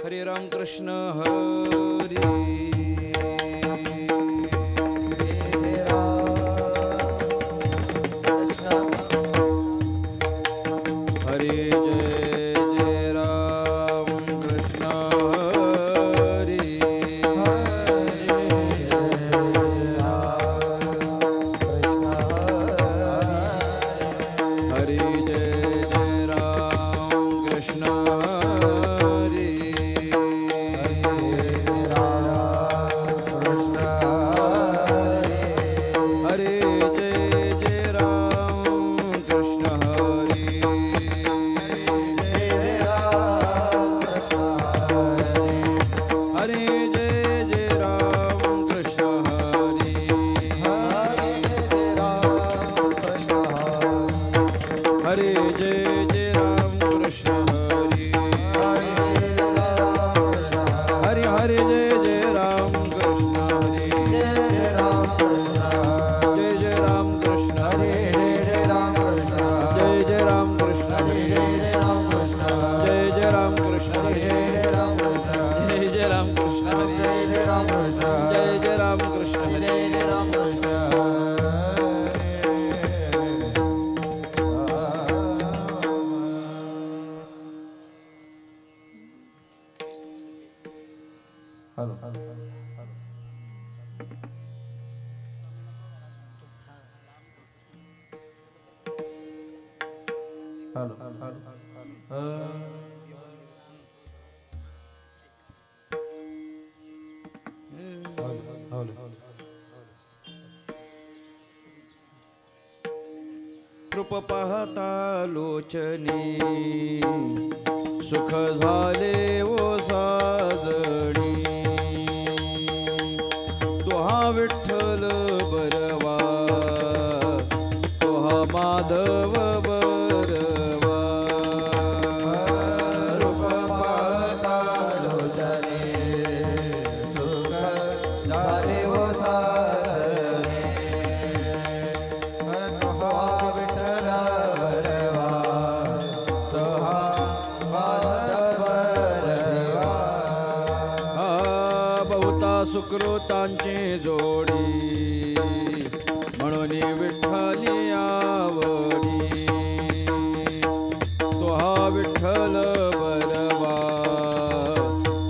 हरे राम कृष्ण हरे कृप पाहता लोचनी सुख झाले ओ साजणी तुहा विठ्ठल बरवा तुहा माधव बरवा रूप पाहता लोचनी सुख झाले ओ साजणी सुकृतांची जोडी म्हणून विठ्ठली आवडी तुहा विठ्ठल बरवा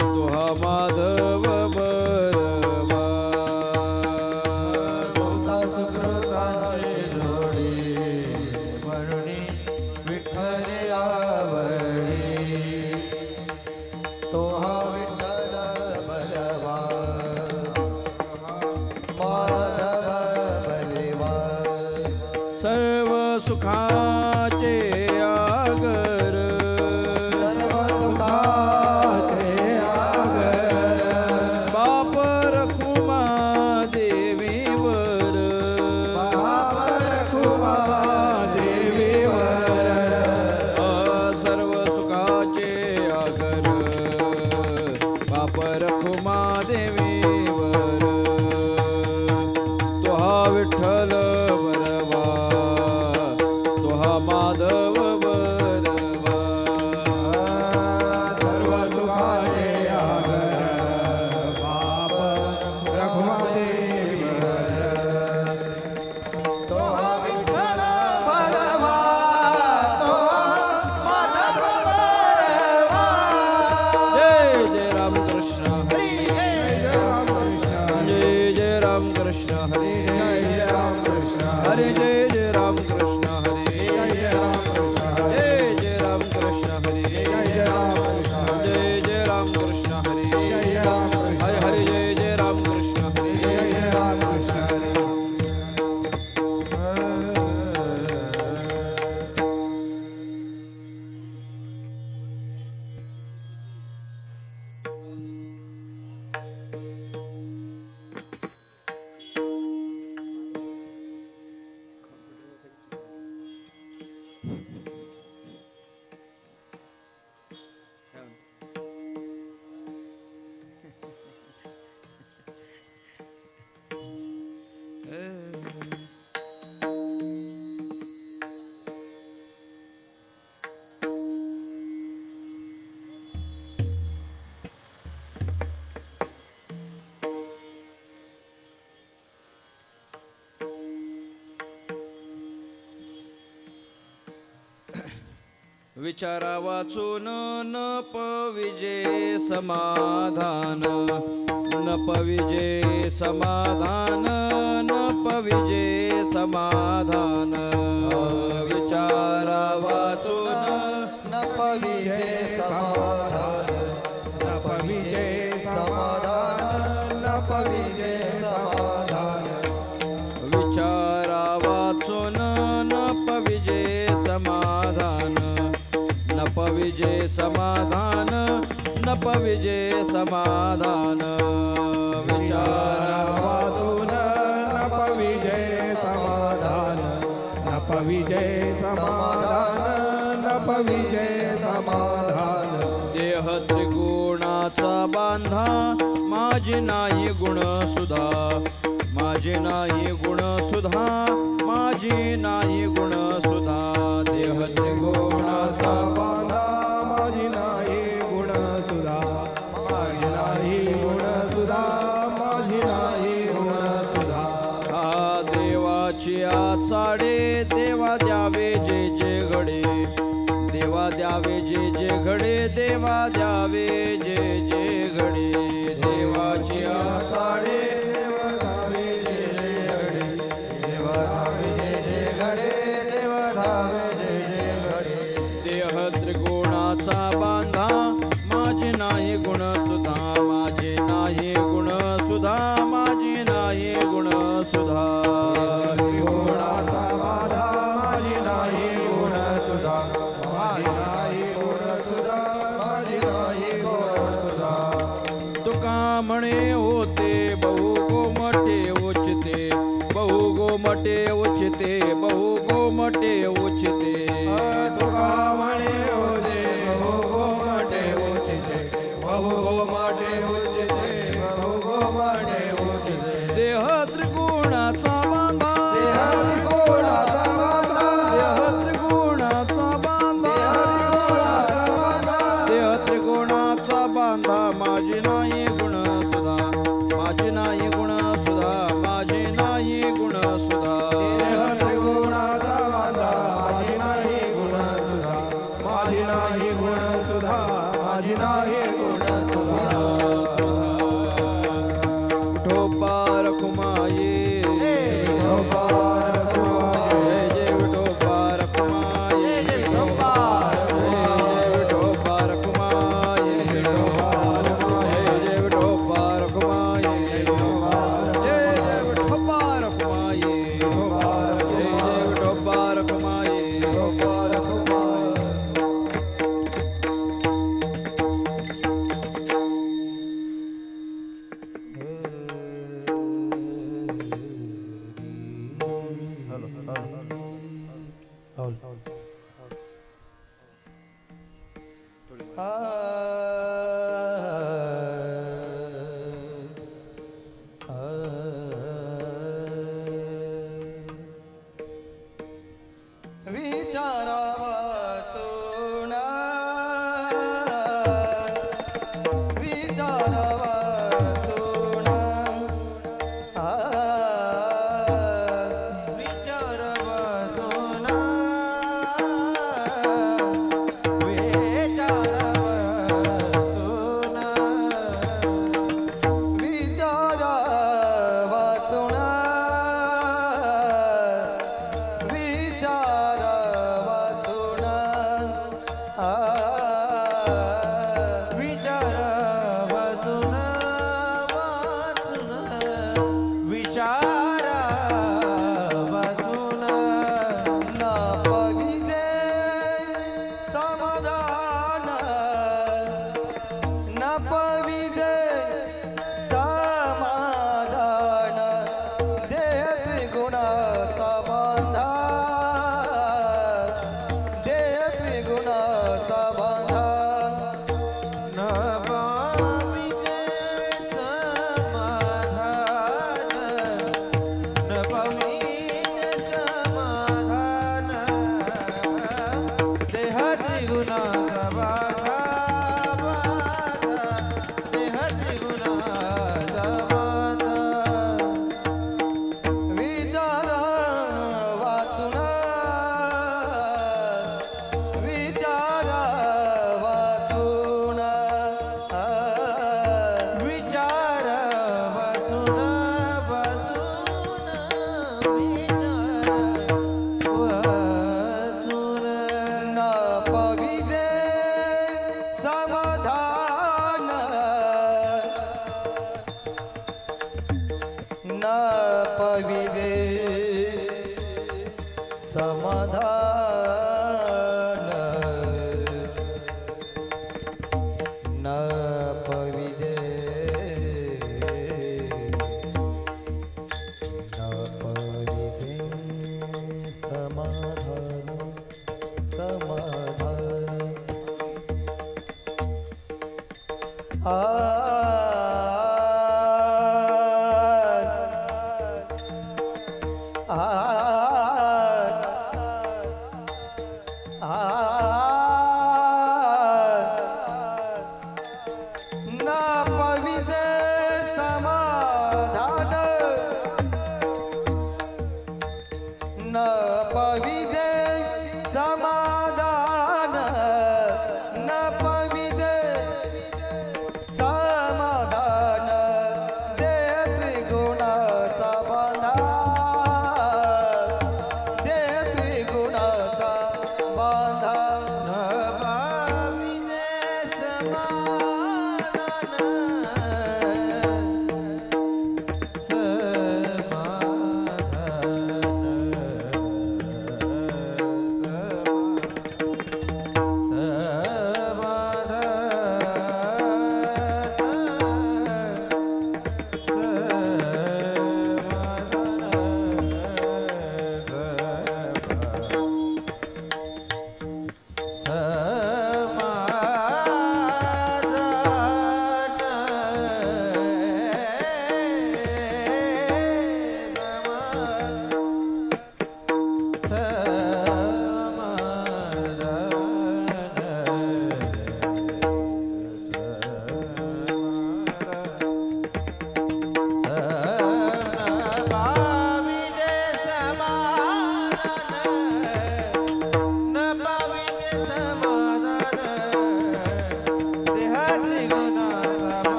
तुहा माधव बरवा बहुता सुकृतांची जोडी म्हणून विठ्ठली आवडी तुहा विठ्ठल बरवा सर्व सुखाचे आगर सर्व सुखाचे आगर बाप रखुमा देवीवर बाप रखुमा देवीवर सर्व सुखाचे आगर बाप रखुमा देवीवर तुहा विठ्ठल माधव बरवा सर्व सुखाचे आगर बाप रखुमा देवीवर तुहा विठ्ठल बरवा तुहा माधव बरवा जय जय राम कृष्ण हरी जय राम कृष्ण जय जय राम कृष्ण हरी जय राम कृष्ण हरे जय जय राम कृष्ण हरी जय राम कृष्ण जय जय राम कृष्ण हरी जय राम कृष्ण जय जय राम कृष्ण हरी जय राम कृष्ण हरे हरे जय जय राम कृष्ण हरी जय राम कृष्ण विचारा वाचून न पविजे समाधान, न पविजे समाधान, न पविजे समाधान. विचारा वाचून न पविजे समाधान, न पविजे समाधान, न पविजे समाधान. विचारा वाचून न पविजे समाधान, न पविजे समाधान, न पविजे समाधान. विचारा वाचून न पविजे समाधान, न पविजे समाधान, न पविजे समाधान. देह त्रिगुणाचा बांधा, माझे नाही गुण सुधा, माझे नाही गुण सुधा, माझे नाही गुण सुधा. देह त्रिगुणाचा बांधा, माझी नाही गुण सुधा, माझी नाही गुण सुधा, माझी नाही गुण सुधा. हा देवाची आचाडे, देवा द्यावे जे जे घडे, देवा द्यावे जे जे घडे, देवा द्यावे जे जे घडे. देवाची आचाडे, देवा धावे जे जे घडे, देवा धावे जे जे घडे, देवा धावे जे जे घडे. देह त्रिगुणाचा बांधा, माझे नाही गुण सुधा, माझे नाही गुण सुधा, माझे नाही गुण सुधा. गुणाचा बाधा, माझी नाही गुण सुधा, माझी नाही गुण सुधा, माझी नाही गुण सुधा. तुका म्हणे होते बहु गोमटे उचिते, बहु गोमटे उचिते, बहु गोमटे उचिते. तुका म्हणे होते बहु गोमटे उचिते, बहु गोमटे उचिते, बहु गोमटे उचिते. देह त्रिगुणाचा बांधा, देह त्रिगुणाचा बांधा, देह त्रिगुणाचा बांधा, देह त्रिगुणाचा बांधा. माझे नाही गुण सुधा, माझे नाही गुण सुधा, माझे नाही गुण सुधा. देह त्रिगुणाचा बांधा, माझी नाही गुण सुधा, माझी नाही गुण सुधा, माझी नाही गुण सुधा. विठोबा रखुमाये, विठोबा रखुमाये, जय जय विठोबा रखुमाये, विठोबा जय विठोबा रखुमाये, जय जय विठोबा रखुमाये, जय जय विठोबा रखुमाये, जय जय विठोबा रखुमाये. विठोबा रखुमाये. विचारा वाचून, विचारा वाचून, विचार वाचून, न पविजे न पविजे समाधान समाधान न पविजे समाधान न पविजे समाधान न पविजे समाधान दे त्रिगुणाचा बांधा दे त्रिगुणाचा बांधा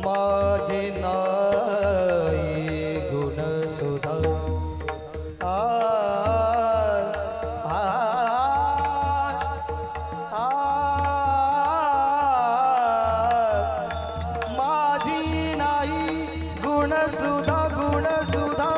माझे नाही गुण सुधा माझी नाही गुण सुधा गुण सुधा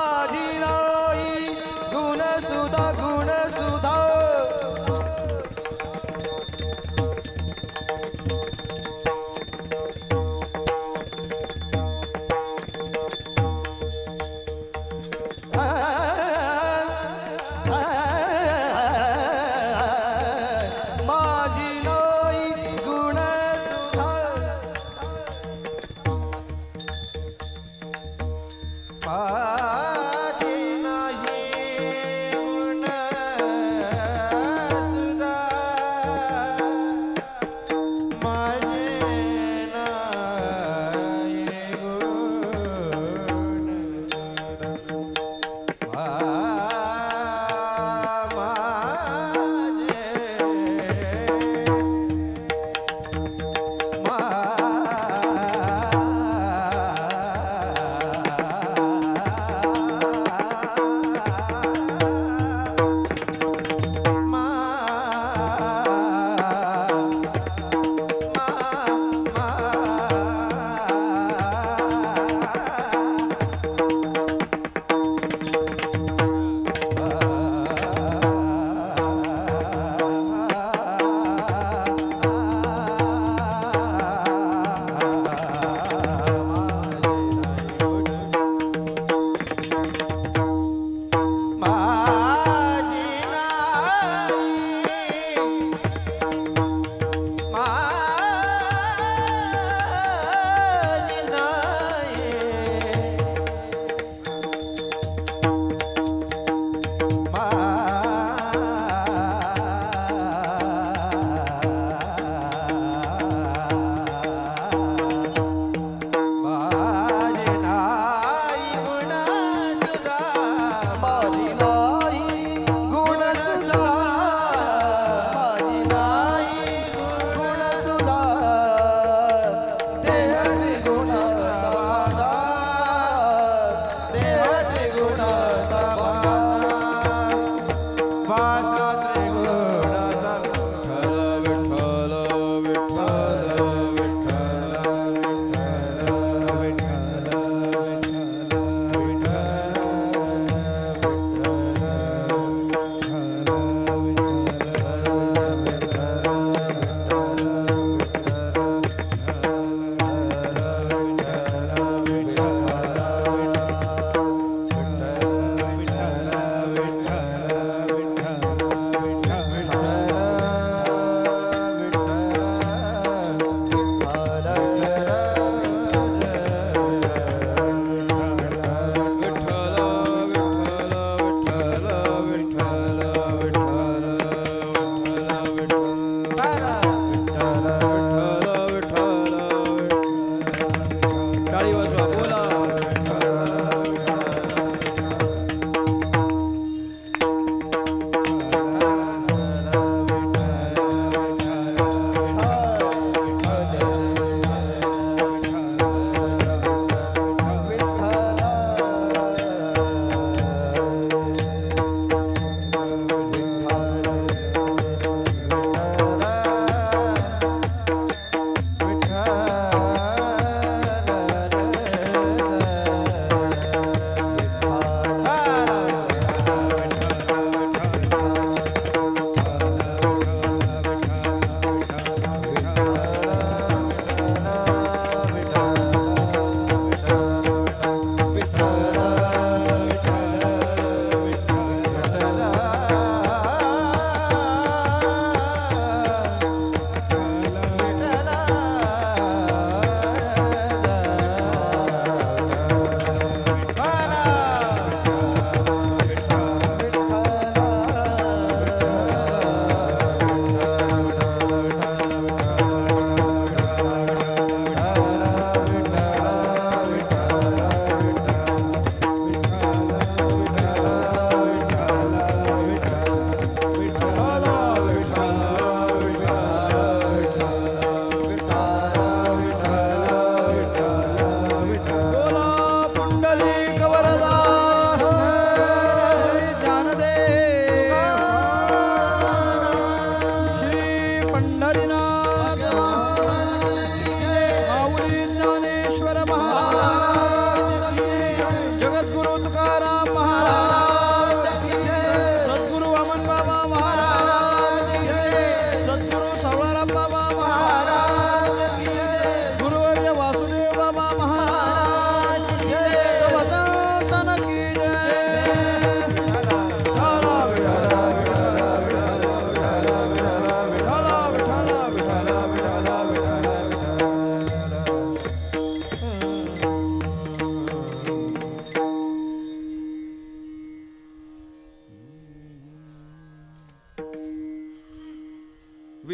माझी नाही गुण सुधा गुण सुधा माझी नाही गुण सुधा माझी नाही गुण सुधा माझे नाही गुण सुधा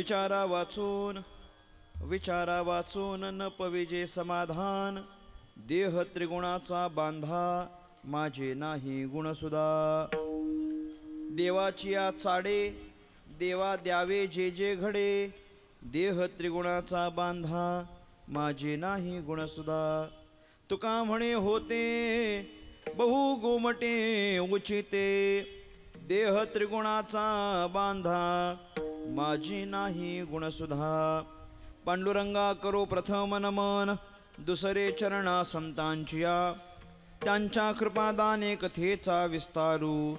विचारा वाचून न पविजे समाधान. देह त्रिगुणाचा बांधा माझे नाही गुणसुधा. देवाची या चाडे देवा द्यावे जे जे घडे. देह त्रिगुणाचा बांधा माझे नाही गुणसुधा. तुका म्हणे होते बहु गोमटे उचिते. देह त्रिगुणाचा बांधा माझी नाही गुणसुधा. पांडुरंगा करो प्रथम नमन दुसरे चरणा संतांचिया. त्यांच्या कृपादाने कथेचा विस्तारू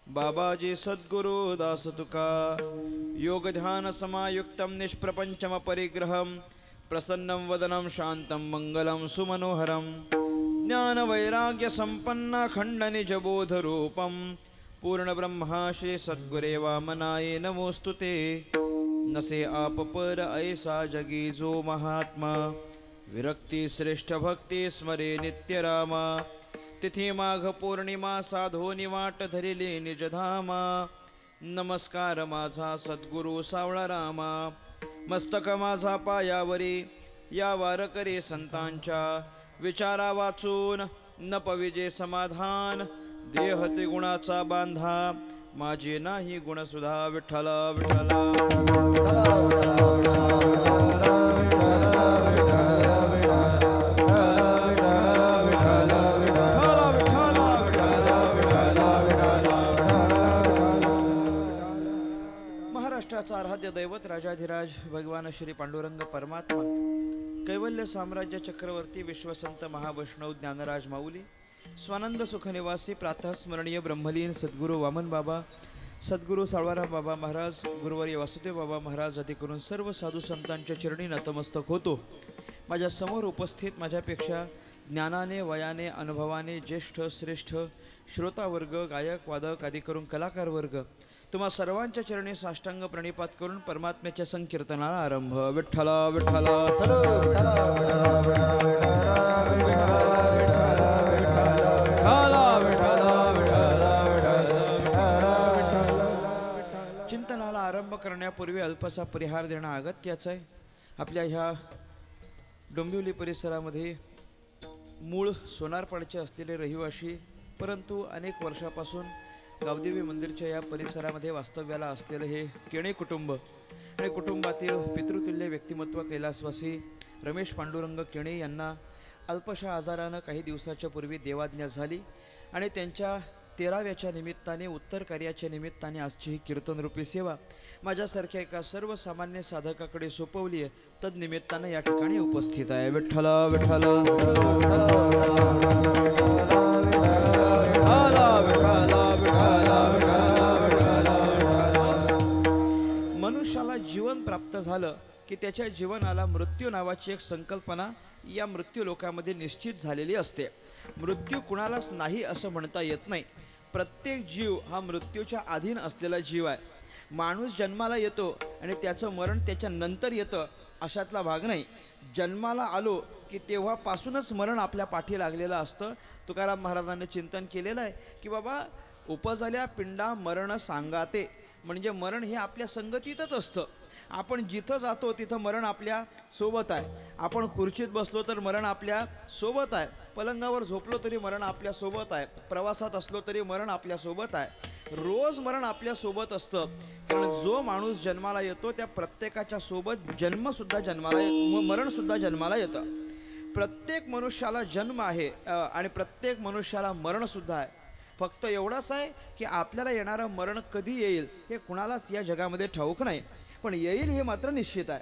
बाबाजी सद्गुरु दास तुका. योग ध्यान समायुक्तम निष्प्रपंचम परिग्रहम प्रसन्नं वदनं शांतं मंगलं सुमनोहरं. ज्ञान वैराग्य संपन्न खंड निज बोध रूपम. पूर्ण ब्रह्मा श्री सद्गुरे वामनाये नमोस्तुते. नसे आप पर ऐसा जगी जो महात्मा. विरक्ती श्रेष्ठ भक्ती स्मरे नित्य रामा. तिथी माघ पौर्णिमा साधोनी वाट धरिली निजधामा. नमस्कार माझा सद्गुरु सावळा रामा. मस्तक माझा पायावरी या वारकरी संतांच्या. विचारा वाचून न पविजे समाधान. देह त्रिगुणाचा बांधा माझे नाही गुणसुधा. विठ्ठल विठ्ठल. महाराष्ट्राचा आराध्य दैवत राजाधिराज भगवान श्री पांडुरंग परमात्मा. कैवल्य साम्राज्य चक्रवर्ती विश्वसंत महावैष्णव ज्ञानराज माऊली. स्वानंद सुखनिवासी प्रातःस्मरणीय ब्रह्मलीन सद्गुरू वामन बाबा, सद्गुरू साळवाराम बाबा महाराज, गुरुवर्य वासुदेव बाबा महाराज आदी करून सर्व साधू संतांच्या चरणी नतमस्तक होतो. माझ्या समोर उपस्थित माझ्यापेक्षा ज्ञानाने वयाने अनुभवाने ज्येष्ठ श्रेष्ठ श्रोतावर्ग, गायक वादक आदी करून कलाकार वर्ग, तुम्हा सर्वांच्या चरणी साष्टांग प्रणिपात करून परमात्म्याच्या संकीर्तनाला आरंभ. विठ्ठल विठ्ठल. चिंतनाला आरंभ करण्यापूर्वी अल्पसा परिहार देणं अगत्याचं आहे. आपल्या ह्या डोंबिवली परिसरामध्ये मूळ सोनारपाडचे असलेले रहिवासी, परंतु अनेक वर्षापासून गावदेवी मंदिरच्या या परिसरामध्ये वास्तव्याला असलेलं हे केणे कुटुंब आणि कुटुंबातील पितृतुल्य व्यक्तिमत्व कैलासवासी रमेश पांडुरंग केणे यांना अल्पशा आजारानं काही दिवसाच्या पूर्वी देवाज्ञा झाली आणि त्यांच्या 13व्याच्या निमित्ताने उत्तर कार्याच्या निमित्ताने आजची ही कीर्तनरूपी सेवा माझ्यासारख्या एका सर्वसामान्य साधकाकडे सोपवली आहे. तदनिमित्तानं या ठिकाणी उपस्थित आहे. विठ्ठल विठ्ठल. मनुष्याला जीवन प्राप्त झालं की त्याच्या जीवनाला मृत्यू नावाची एक संकल्पना या मृत्यू लोकामध्ये निश्चित झालेली असते. मृत्यू कुणालाच नाही असं म्हणता येत नाही. प्रत्येक जीव हा मृत्यूच्या अधीन असलेला जीव आहे. माणूस जन्माला येतो आणि त्याचं मरण त्याच्या नंतर येतं अशातला भाग नाही. जन्माला आलो की तेव्हापासूनच मरण आपल्या पाठी लागलेलं असतं. तुकाराम महाराजांनी चिंतन केलेलं आहे की बाबा उपजल्या पिंडा मरण सांगाते, म्हणजे मरण हे आपल्या संगतीतच असतं. आपण जिथं जातो तिथं मरण आपल्या सोबत आहे. आपण खुर्चीत बसलो तर मरण आपल्या सोबत आहे. पलंगावर झोपलो तरी मरण आपल्या सोबत आहे. प्रवासात असलो तरी मरण आपल्या सोबत आहे. रोज मरण आपल्या सोबत असतं. कारण जो माणूस जन्माला येतो त्या प्रत्येकाच्या सोबत मरणसुद्धा जन्माला येतं. प्रत्येक मनुष्याला जन्म आहे आणि प्रत्येक मनुष्याला मरणसुद्धा आहे. फक्त एवढंच आहे की आपल्याला येणारं मरण कधी येईल हे कुणालाच या जगामध्ये ठाऊक नाही, पण येईल हे मात्र निश्चित आहे.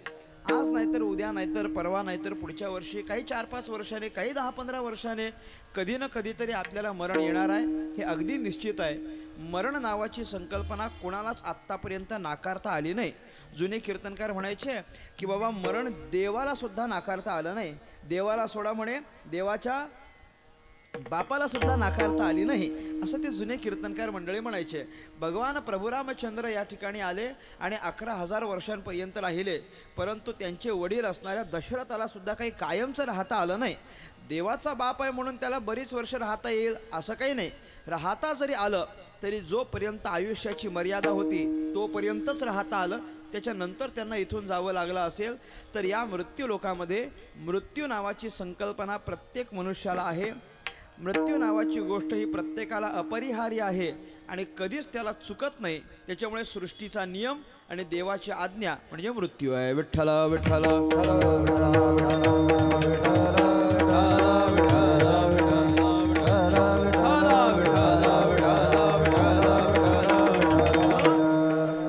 आज नाहीतर उद्या, नाहीतर परवा, नाहीतर पुढच्या वर्षी, काही 4-5 वर्षाने, काही 10-15 वर्षाने कधी ना कधीतरी आपल्याला मरण येणार आहे हे अगदी निश्चित आहे. मरण नावाची संकल्पना कोणालाच आत्तापर्यंत नाकारता आली नाही. जुने कीर्तनकार म्हणायचे की बाबा मरण देवाला सुद्धा नाकारता आलं नाही. देवाला सोडा म्हणे, देवाच्या बापाला सुद्धा नाकारता आली नाही असं ते जुने कीर्तनकार मंडळी म्हणायचे. भगवान प्रभू रामचंद्र या ठिकाणी आले आणि 11,000 वर्षांपर्यंत राहिले, परंतु त्यांचे वडील असणाऱ्या दशरथाला सुद्धा काही कायमचं राहता आलं नाही. देवाचा बाप आहे म्हणून त्याला बरीच वर्ष राहता येईल असं काही नाही. राहता जरी आलं तरी जोपर्यंत आयुष्याची मर्यादा होती तोपर्यंतच राहता आलं. त्याच्यानंतर त्यांना इथून जावं लागलं असेल तर या मृत्यू लोकामध्ये मृत्यू नावाची संकल्पना प्रत्येक मनुष्याला आहे. मृत्यू नावाची गोष्ट ही प्रत्येकाला अपरिहार्य आहे आणि कधीच त्याला चुकत नाही. त्याच्यामुळे सृष्टीचा नियम आणि देवाची आज्ञा म्हणजे मृत्यू आहे. विठ्ठल विठ्ठल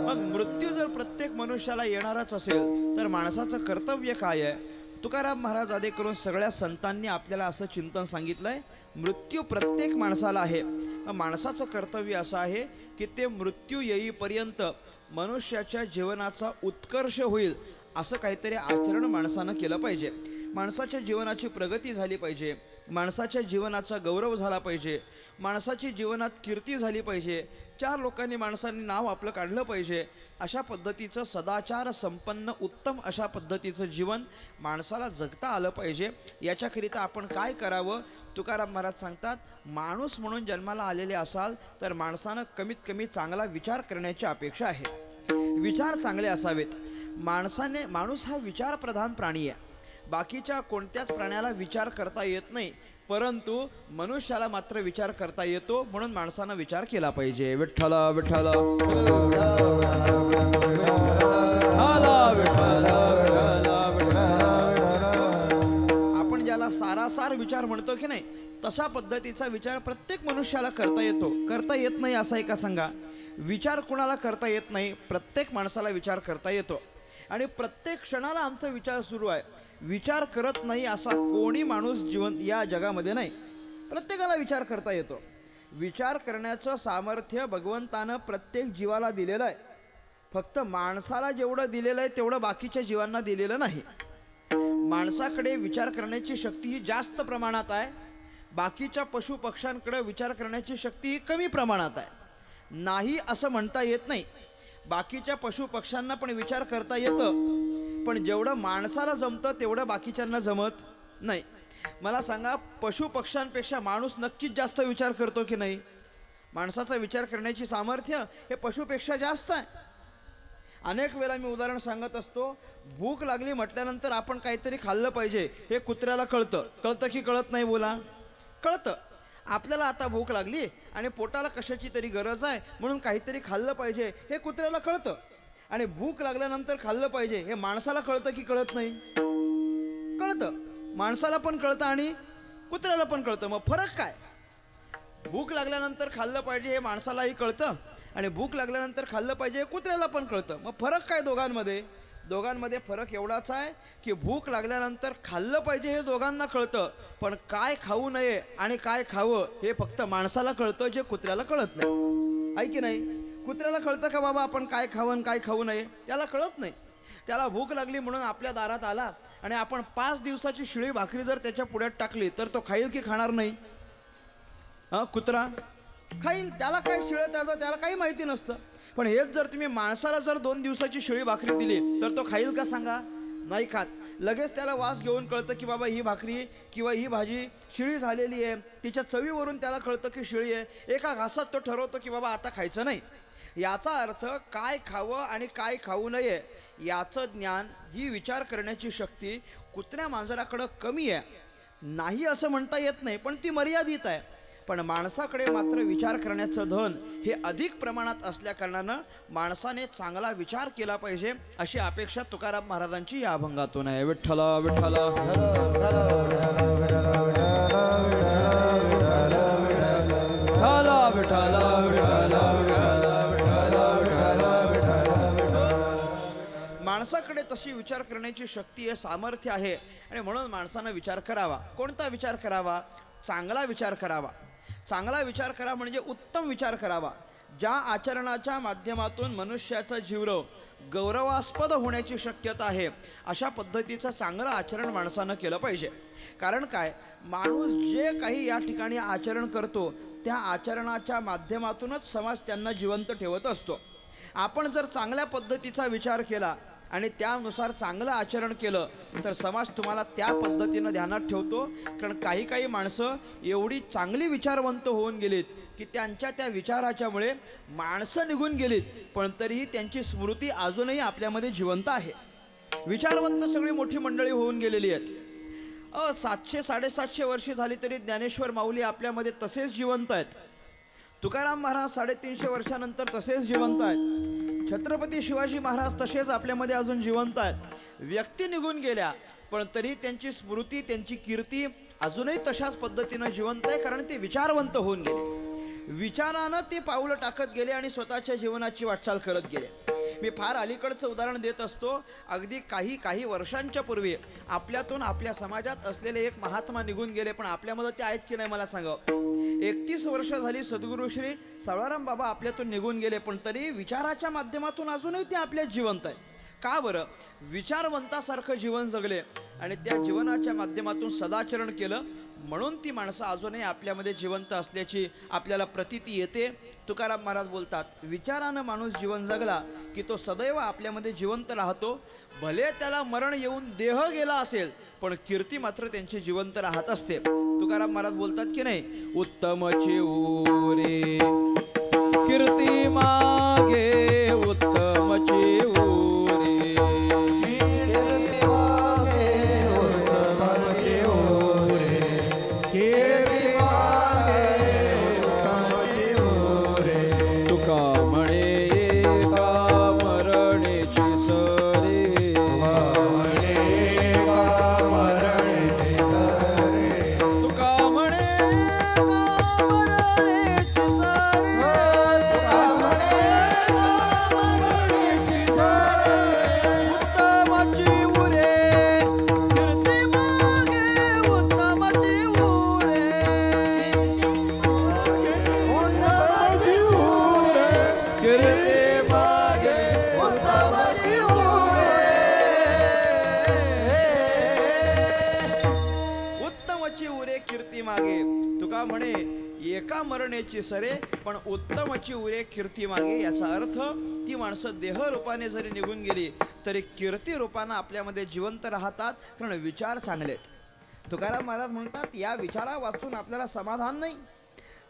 मग मृत्यू जर प्रत्येक मनुष्याला येणारच असेल तर माणसाचं कर्तव्य काय आहे? तुकाराम महाराज आदे करून सगळ्या संतांनी आपल्याला असं चिंतन सांगितलंय, मृत्यू प्रत्येक माणसाला आहे. माणसाचं कर्तव्य असं आहे की ते मृत्यू येईपर्यंत मनुष्याच्या जीवनाचा उत्कर्ष होईल असं काहीतरी आचरण माणसानं केलं पाहिजे. माणसाच्या जीवनाची प्रगती झाली पाहिजे, माणसाच्या जीवनाचा गौरव झाला पाहिजे, माणसाची जीवनात कीर्ती झाली पाहिजे, 4 लोकांनी माणसांनी नाव आपलं काढलं पाहिजे. अशा पद्धतीचं सदाचार संपन्न उत्तम अशा पद्धतीचं जीवन माणसाला जगता आलं पाहिजे. याच्याकरिता आपण काय करावं? तुकाराम महाराज सांगतात, माणूस म्हणून जन्माला आलेले असाल तर माणसानं कमीत कमी चांगला विचार करण्याची अपेक्षा आहे. विचार चांगले असावेत. माणूस हा विचारप्रधान प्राणी आहे. बाकीच्या कोणत्याच प्राण्याला विचार करता येत नाही, परंतु मनुष्याला मात्र विचार करता येतो. म्हणून माणसानं विचार केला पाहिजे. विठ्ठल विठ्ठल आपण ज्याला सारासार विचार म्हणतो की नाही, तशा पद्धतीचा विचार प्रत्येक मनुष्याला करता येतो. करता येत नाही असं आहे का सांगा? विचार कुणाला करता येत नाही? प्रत्येक माणसाला विचार करता येतो. आणि प्रत्येक क्षणाला आमचा विचार सुरू आहे. विचार करत नाही असा कोणी माणूस जीवन या जगामध्ये नाही. प्रत्येकाला विचार करता येतो. विचार करण्याचं सामर्थ्य भगवंतानं प्रत्येक जीवाला दिलेलं आहे. फक्त माणसाला जेवढं दिलेलं आहे तेवढं बाकीच्या जीवांना दिलेलं नाही. माणसाकडे विचार करण्याची शक्ती ही जास्त प्रमाणात आहे. बाकीच्या पशु पक्ष्यांकडे विचार करण्याची शक्ती ही कमी प्रमाणात आहे. नाही असं म्हणता येत नाही. बाकीच्या पशु पक्ष्यांना पण विचार करता येतं, पण जेवढं माणसाला जमतं तेवढं बाकीच्यांना जमत नाही. मला सांगा, पशु पक्ष्यांपेक्षा माणूस नक्कीच जास्त विचार करतो की नाही? माणसाचा विचार करण्याची सामर्थ्य हे पशुपेक्षा जास्त आहे. अनेक वेळा मी उदाहरण सांगत असतो, भूक लागली म्हटल्यानंतर आपण काहीतरी खाल्लं पाहिजे हे कुत्र्याला कळतं. कळतं की कळत नाही? बोला. कळतं. आपल्याला आता भूक लागली आणि पोटाला कशाची तरी गरज आहे म्हणून काहीतरी खाल्लं पाहिजे हे कुत्र्याला कळतं. आणि भूक लागल्यानंतर खाल्लं पाहिजे हे माणसाला कळतं की कळत नाही? कळतं. माणसाला पण कळतं आणि कुत्र्याला पण कळतं. मग फरक काय? भूक लागल्यानंतर खाल्लं पाहिजे हे माणसालाही कळतं आणि भूक लागल्यानंतर खाल्लं पाहिजे हे कुत्र्याला पण कळतं. मग फरक काय दोघांमध्ये? दोघांमध्ये फरक एवढाच आहे की भूक लागल्यानंतर खाल्लं पाहिजे हे दोघांना कळतं, पण काय खाऊ नये आणि काय खावं हे फक्त माणसाला कळतं, जे कुत्र्याला कळत नाही. आहे की नाही? कुत्र्याला कळतं का बाबा आपण काय खावं काय खाऊ नये? त्याला कळत नाही. त्याला भूक लागली म्हणून आपल्या दारात आला आणि आपण 5 दिवसाची शिळी भाकरी जर त्याच्या पुढ्यात टाकली तर तो खाईल की खाणार नाही? कुत्रा खाईल. त्याला काय शिळं त्याला काही माहिती नसतं. पण हेच जर तुम्ही माणसाला जर 2 दिवसाची शिळी भाकरी दिली तर तो खाईल का सांगा? नाही खात. लगेच त्याला वास घेऊन कळतं की बाबा ही भाकरी किंवा ही भाजी शिळी झालेली आहे. तिच्या चवीवरून त्याला कळतं की शिळी आहे. एका घासात तो ठरवतो की बाबा आता खायचं नाही. याचा अर्थ काय खावं आणि काय खाऊ नये याचं ज्ञान, ही विचार करण्याची शक्ती कुत्र्या मांजराकडं कमी आहे. नाही असं म्हणता येत नाही, पण ती मर्यादित आहे. पण माणसाकडे मात्र विचार करण्याचं धन हे अधिक प्रमाणात असल्याकारणानं माणसाने चांगला विचार केला पाहिजे अशी अपेक्षा तुकाराम महाराजांची या अभंगातून आहे. विठ्ठल विठ्ठल माणसाकडे तशी विचार करण्याची शक्ती आहे, सामर्थ्य आहे. आणि म्हणून माणसानं विचार करावा. कोणता विचार करावा? चांगला विचार करावा. चांगला विचार करा म्हणजे उत्तम विचार करावा. ज्या आचरणाच्या माध्यमातून मनुष्याचा जीवनव गौरवास्पद होण्याची शक्यता आहे अशा पद्धतीचं चांगलं आचरण माणसानं केलं पाहिजे. कारण काय, माणूस जे काही या ठिकाणी आचरण करतो त्या आचरणाच्या माध्यमातूनच समाज त्यांना जिवंत ठेवत असतो. आपण जर चांगल्या पद्धतीचा विचार केला आणि त्यानुसार चांगलं आचरण केलं तर समाज तुम्हाला त्या पद्धतीनं ध्यानात ठेवतो. कारण काही काही माणसं एवढी चांगली विचारवंत होऊन गेलीत की त्यांच्या त्या विचाराच्यामुळे माणसं निघून गेलीत, पण तरीही त्यांची स्मृती अजूनही आपल्यामध्ये जिवंत आहे. विचारवंत सगळी मोठी मंडळी होऊन गेलेली आहेत. 700-750 वर्षे झाली तरी ज्ञानेश्वर माऊली आपल्यामध्ये तसेच जिवंत आहेत. तुकाराम महाराज 350 वर्षानंतर तसेच जिवंत आहेत. छत्रपती शिवाजी महाराज तसेच आपल्यामध्ये अजून जिवंत आहेत. व्यक्ती निघून गेल्या पण तरी त्यांची स्मृती, त्यांची कीर्ती अजूनही तशाच पद्धतीनं जिवंत आहे, कारण ते विचारवंत होऊन गेले. विचारानं ते पाऊलं टाकत गेले आणि स्वतःच्या जीवनाची वाटचाल करत गेले. मी फार अलीकडचं उदाहरण देत असतो. अगदी काही वर्षांच्या पूर्वी आपल्यातून आपल्या समाजात असलेले एक महात्मा निघून गेले, पण आपल्यामध्ये ते आहेत की नाही मला सांगा. 31 वर्ष झाली सद्गुरू श्री सावळाराम बाबा आपल्यातून निघून गेले, पण तरी विचाराच्या माध्यमातून अजूनही ते आपल्यात जिवंत आहे. का बरं? विचारवंतासारखं जीवन जगले आणि त्या जीवनाच्या माध्यमातून सदाचरण केलं, म्हणून ती माणसं अजूनही आपल्यामध्ये जिवंत असल्याची आपल्याला प्रतीती येते. तुकाराम महाराज बोलतात, विचारानं माणूस जीवन जगला की तो सदैव आपल्यामध्ये जिवंत राहतो. भले त्याला मरण येऊन देह गेला असेल, पण कीर्ती मात्र त्यांची जिवंत राहत असते. तुकाराम महाराज बोलतात की नाही, उत्तमची उरे कीर्ती मागे, उत्तमची उरे एका मरणेची सरे, पण उत्तमची उरे कीर्ती मागे. याचा अर्थ ती माणसं देह रूपाने जरी निघून गेली तरी कीर्ती रूपानं आपल्यामध्ये जिवंत राहतात, कारण विचार चांगले. तुकाराम महाराज म्हणतात, या विचारा वाचून आपल्याला समाधान नाही,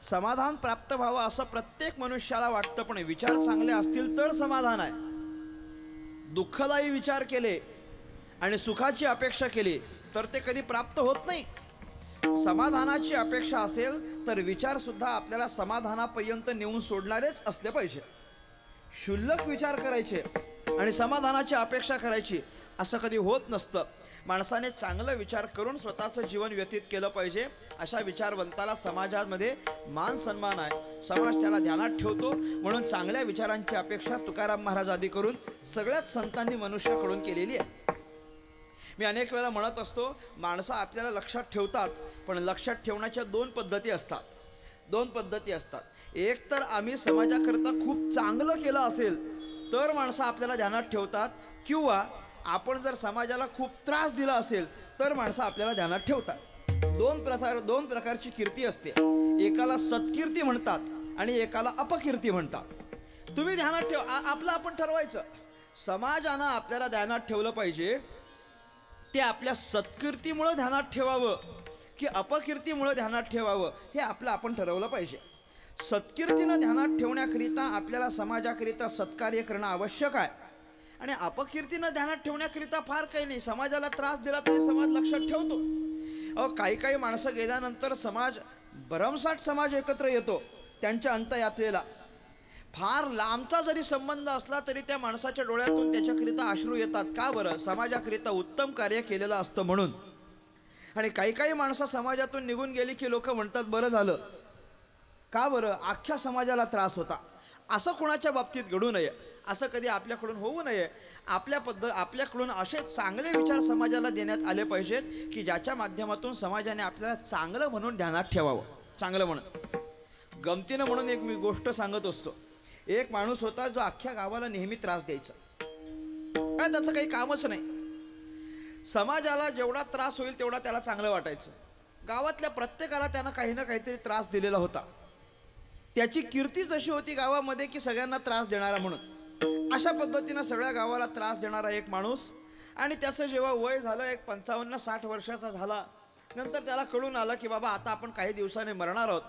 समाधान प्राप्त व्हावं असं प्रत्येक मनुष्याला वाटतं, पण विचार चांगले असतील तर समाधान आहे. दुःखदायी विचार केले आणि सुखाची अपेक्षा केली तर ते कधी प्राप्त होत नाही. समाधानाची अपेक्षा असेल तर विचार सुद्धा आपल्याला समाधानापर्यंत नेऊन सोडणारेच असले पाहिजे. क्षुल्लक विचार करायचे आणि समाधानाची अपेक्षा करायची असं कधी होत नसतं. माणसाने चांगला विचार करून स्वतःचं जीवन व्यतीत केलं पाहिजे. अशा विचारवंताला समाजामध्ये मान सन्मान आहे, समाज त्याला ध्यानात ठेवतो. म्हणून चांगल्या विचारांची अपेक्षा तुकाराम महाराज आदी करून सगळ्याच संतांनी मनुष्याकडून केलेली आहे. मी अनेक वेळा म्हणत असतो, माणसं आपल्याला लक्षात ठेवतात, पण लक्षात ठेवण्याच्या दोन पद्धती असतात. एक तर आम्ही समाजाकरता खूप चांगलं केलं असेल तर माणसं आपल्याला ध्यानात ठेवतात, किंवा आपण जर समाजाला खूप त्रास दिला असेल तर माणसं आपल्याला ध्यानात ठेवतात. दोन प्रकारची कीर्ती असते. एकाला सत्कीर्ती म्हणतात आणि एकाला अपकीर्ती म्हणतात. तुम्ही ध्यानात ठेव, आपलं आपण ठरवायचं. समाजानं आपल्याला ध्यानात ठेवलं पाहिजे, ते आपल्या सत्कीर्तीमुळे ध्यानात ठेवावं की अपकीर्तीमुळे ध्यानात ठेवावं हे आपलं आपण ठरवलं पाहिजे. सत्कीर्तीनं ध्यानात ठेवण्याकरिता आपल्याला समाजाकरिता सत्कार्य करणं आवश्यक आहे, आणि अपकीर्तीनं ध्यानात ठेवण्याकरिता फार काही नाही. समाजाला त्रास दिला तरी समाज लक्षात ठेवतो. काही माणसं गेल्यानंतर समाज, भरमसाठ समाज एकत्र येतो त्यांच्या अंतयात्रेला. फार लांबचा जरी संबंध असला तरी त्या माणसाच्या डोळ्यातून त्याच्याकरिता अश्रू येतात. का बरं? समाजाकरिता उत्तम कार्य केलेलं असतं म्हणून. आणि काही माणसं समाजातून निघून गेली की लोक म्हणतात, बरं झालं. का बरं? अख्ख्या समाजाला त्रास होता. असं कोणाच्या बाबतीत घडू नये, असं कधी आपल्याकडून होऊ नये. आपल्याकडून असे चांगले विचार समाजाला देण्यात आले पाहिजेत की ज्याच्या माध्यमातून समाजाने आपल्याला चांगलं म्हणून ध्यानात ठेवावं. चांगलं म्हणून, गमतीनं म्हणून एक मी गोष्ट सांगत असतो. एक माणूस होता जो अख्ख्या गावाला नेहमी त्रास द्यायचा. काय त्याचं काही कामच नाही. समाजाला जेवढा त्रास होईल तेवढा त्याला चांगलं वाटायचं. गावातल्या प्रत्येकाला त्यानं काही ना काहीतरी त्रास दिलेला होता. त्याची कीर्ती जशी होती गावामध्ये की सगळ्यांना त्रास देणारा म्हणून. अशा पद्धतीनं सगळ्या गावाला त्रास देणारा एक माणूस. आणि त्याचं जेव्हा वय झालं एक 55-60 वर्षाचा झाला, नंतर त्याला कळून आलं की बाबा आता आपण काही दिवसांनी मरणार आहोत.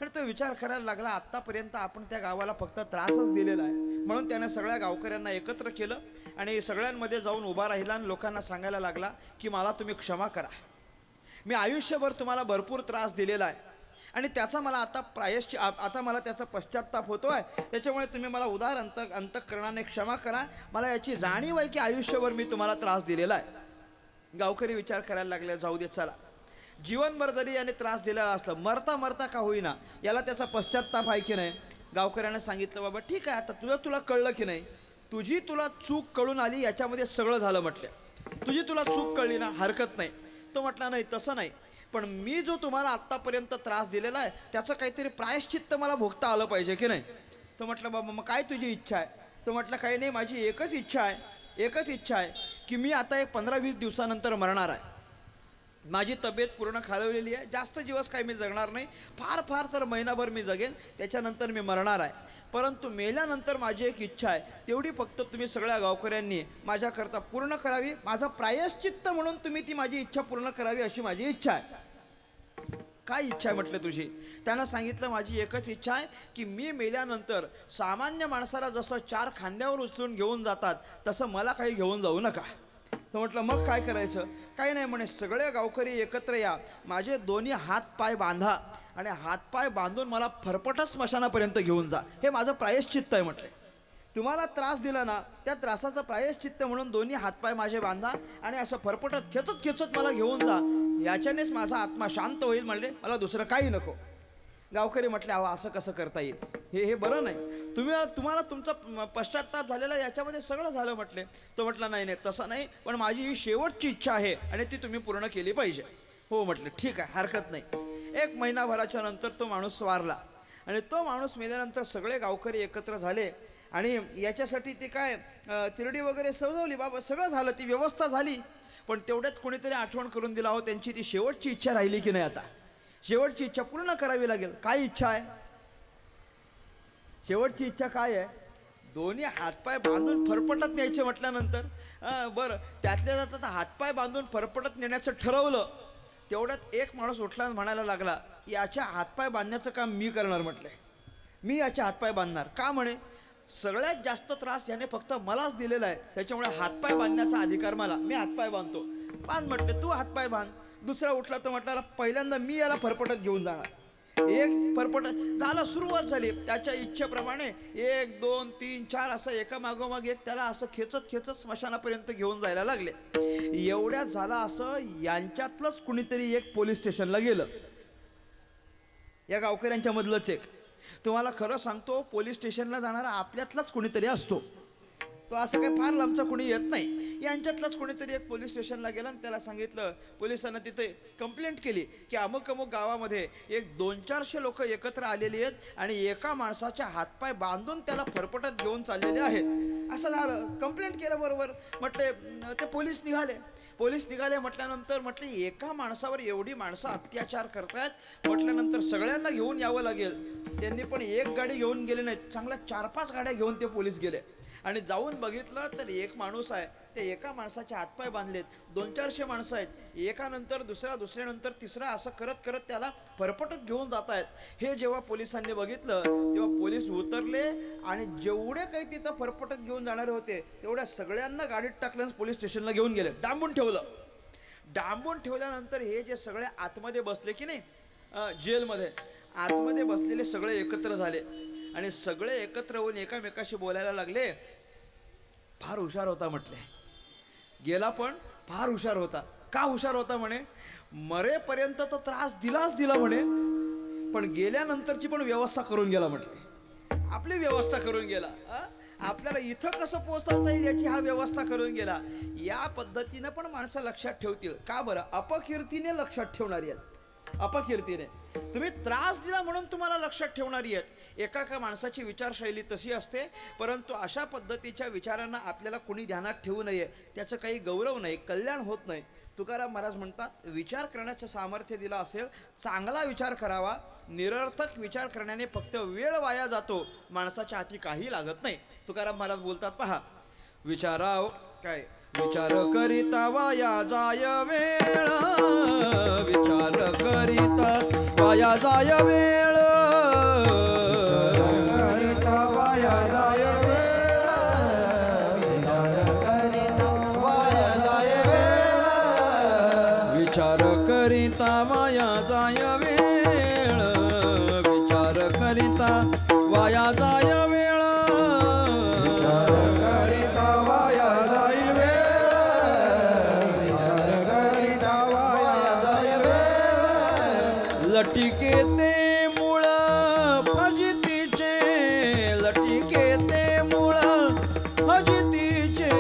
आणि तो विचार करायला लागला, आत्तापर्यंत आपण त्या गावाला फक्त त्रासच दिलेला आहे. म्हणून त्याने सगळ्या गावकऱ्यांना एकत्र केलं आणि सगळ्यांमध्ये जाऊन उभा राहिला आणि लोकांना सांगायला लागला की मला तुम्ही क्षमा करा. मी आयुष्यभर तुम्हाला भरपूर त्रास दिलेला आहे आणि त्याचा मला आता आता मला त्याचा पश्चात्ताप होतो आहे. त्याच्यामुळे तुम्ही मला उदार अंतःकरणाने क्षमा करा. मला याची जाणीव आहे की आयुष्यभर मी तुम्हाला त्रास दिलेला आहे. गावकरी विचार करायला लागले, जाऊ दे चला, जीवनभर जरी याने त्रास दिलेला असलं, मरता मरता का होईना याला त्याचा पश्चात्ताप आहे की नाही. गावकऱ्याने सांगितलं, बाबा ठीक आहे, आता तुला कळलं की नाही, तुला चूक कळून आली, याच्यामध्ये सगळं झालं म्हटलं. तुला चूक कळली ना, हरकत नाही. तो म्हटला, नाही तसं नाही, पण मी जो तुम्हाला आत्तापर्यंत त्रास दिलेला आहे त्याचं काहीतरी प्रायश्चित्त मला भोगता आलं पाहिजे की नाही. तो म्हटलं, बाबा मग काय तुझी इच्छा आहे. तो म्हटलं, काही नाही, माझी एकच इच्छा आहे की मी आता एक 15-20 दिवसानंतर मरणार आहे. माझी तब्येत पूर्ण खालवलेली आहे, जास्त दिवस काही मी जगणार नाही, फार तर महिनाभर मी जगेन, त्याच्यानंतर मी मरणार आहे. परंतु मेल्यानंतर माझी एक इच्छा आहे, तेवढी फक्त तुम्ही सगळ्या गावकऱ्यांनी माझ्याकरता पूर्ण करावी. माझं प्रायश्चित्त म्हणून तुम्ही ती माझी इच्छा पूर्ण करावी, अशी माझी इच्छा आहे. काय इच्छा आहे म्हटलं तुझी. त्यानं सांगितलं, माझी एकच इच्छा आहे की मी मेल्यानंतर सामान्य माणसाला जसं 4 खांद्यावर उचलून घेऊन जातात तसं मला काही घेऊन जाऊ नका. तर म्हटलं, मग काय करायचं. काही नाही म्हणे, सगळे गावकरी एकत्र या, माझे दोन्ही हातपाय बांधा आणि हातपाय बांधून मला फरफटच स्मशानापर्यंत घेऊन जा, हे माझं प्रायश्चित्त आहे म्हटले. तुम्हाला त्रास दिला ना, त्या त्रासाचं प्रायश्चित्त म्हणून दोन्ही हातपाय माझे बांधा आणि असं फरफटत खेचत मला घेऊन जा, याच्यानेच माझा आत्मा शांत होईल म्हणले, मला दुसरं काही नको. गावकरी म्हटले, अहो असं कसं करता येईल, हे बरं नाही. तुम्हाला तुमचा पश्चात्ताप झालेला याच्यामध्ये सगळं झालं म्हटले. तो म्हटला, नाही तसं नाही, पण माझी ही शेवटची इच्छा आहे आणि ती तुम्ही पूर्ण केली पाहिजे. हो म्हटले, ठीक आहे, हरकत नाही. 1 महिनाभराच्या नंतर तो माणूस वारला आणि तो माणूस मेल्यानंतर सगळे गावकरी एकत्र झाले आणि याच्यासाठी ते काय तिरडी वगैरे सजवली, बाबा सगळं झालं, ती व्यवस्था झाली. पण तेवढ्यात कोणीतरी आठवण करून दिला, हो त्यांची ती शेवटची इच्छा राहिली की नाही, आता शेवटची इच्छा पूर्ण करावी लागेल. काय इच्छा आहे, शेवटची इच्छा काय आहे, दोन्ही हातपाय बांधून फरफटत न्यायचे म्हटल्यानंतर बरं, त्यातल्या त्यात हातपाय बांधून फरफटत नेण्याचं ठरवलं. तेवढ्यात एक माणूस उठला आणि म्हणायला लागला, याच्या हातपाय बांधण्याचं काम मी करणार म्हटले. मी याच्या हातपाय बांधणार. का म्हणे, सगळ्यात जास्त त्रास याने फक्त मलाच दिलेला आहे, त्याच्यामुळे हातपाय बांधण्याचा अधिकार मला, मी हातपाय बांधतो. बांध म्हटले, तू हातपाय बांध. दुसरा उठला तर म्हटला, पहिल्यांदा मी याला फरफटत घेऊन जाणार. एक फरफटत झालं, सुरुवात झाली. त्याच्या इच्छेप्रमाणे 1, 2, 3, 4 असं एका मागोमाग एक त्याला असं खेचत स्मशानापर्यंत घेऊन जायला लागले. एवढ्यात झाला असं, यांच्यातलंच कुणीतरी एक पोलीस स्टेशनला गेलं, या गावकऱ्यांच्या मधलंच एक. तुम्हाला खरं सांगतो, पोलीस स्टेशनला जाणारा आपल्यातलाच कुणीतरी असतो, तो असं काही फार लांबचा कोणी येत नाही. यांच्यातलाच कोणीतरी एक पोलीस स्टेशनला गेला आणि त्याला सांगितलं, पोलिसांना तिथे कंप्लेंट केली की अमुक गावामध्ये एक 200-400 लोक एकत्र आलेली आहेत आणि एका माणसाच्या हातपाय बांधून त्याला फरफटत घेऊन चाललेले आहेत. असं झालं, कंप्लेंट केलं बरोबर. म्हटले ते पोलीस निघाले म्हटल्यानंतर म्हटले, एका माणसावर एवढी माणसं अत्याचार करतायत म्हटल्यानंतर सगळ्यांना घेऊन यावं लागेल. त्यांनी पण एक गाडी घेऊन गेले नाहीत, चांगल्या 4-5 गाड्या घेऊन ते पोलीस गेले आणि जाऊन बघितलं तर एक माणूस आहे, ते एका माणसाचे हातपाय बांधलेत. 200-400 माणसं आहेत, एकानंतर दुसऱ्यानंतर तिसरा असं करत त्याला फरफटत घेऊन जात आहेत. हे जेव्हा पोलिसांनी बघितलं तेव्हा पोलीस उतरले आणि जेवढे काही तिथं फरफटत घेऊन जाणारे होते तेवढ्या सगळ्यांना गाडीत टाकलं, पोलीस स्टेशनला घेऊन गेले, डांबून ठेवल्यानंतर हे जे सगळे आतमध्ये बसले की नाही, जेलमध्ये आतमध्ये बसलेले सगळे एकत्र झाले आणि सगळे एकत्र होऊन एकामेकाशी बोलायला लागले. फार हुशार होता म्हटले, गेला पण फार हुशार होता. का हुशार होता म्हणे, मरेपर्यंत तर त्रास दिला म्हणे, पण गेल्यानंतरची पण व्यवस्था करून गेला म्हटले. आपली व्यवस्था करून गेला, आपल्याला इथं कसं पोहोचवता येईल याची हा व्यवस्था करून गेला. या पद्धतीनं पण माणसं लक्षात ठेवतील. का बरं, अपकीर्तीने लक्षात ठेवणारी आहेत. अपकीर्तीने तुम्ही त्रास दिला म्हणून तुम्हाला लक्षात ठेवणारी आहेत. एका माणसाची विचारशैली तशी असते, परंतु अशा पद्धतीच्या विचारांना आपल्याला कोणी ध्यानात ठेवू नये, त्याचं काही गौरव नाही, कल्याण होत नाही. तुकाराम महाराज म्हणतात विचार करण्याचं सामर्थ्य दिलं असेल, चांगला विचार करावा. निरर्थक विचार करण्याने फक्त वेळ वाया जातो, माणसाच्या हाती काही लागत नाही. तुकाराम महाराज बोलतात पहा, विचाराव काय विचार करिता वाया जाय वेळ, विचार करिता वाया जाय वेळ, करिता वाया जाय वेळ, विचार करिता वाया जाय वेळ, विचार करिता वाया जाय वेळ, करिता वाया जाय वेळ, विचार करिता वाया जाय वेळ, लटिके ते मूळ फजितीचे, लटिके ते मूळ फजितीचे,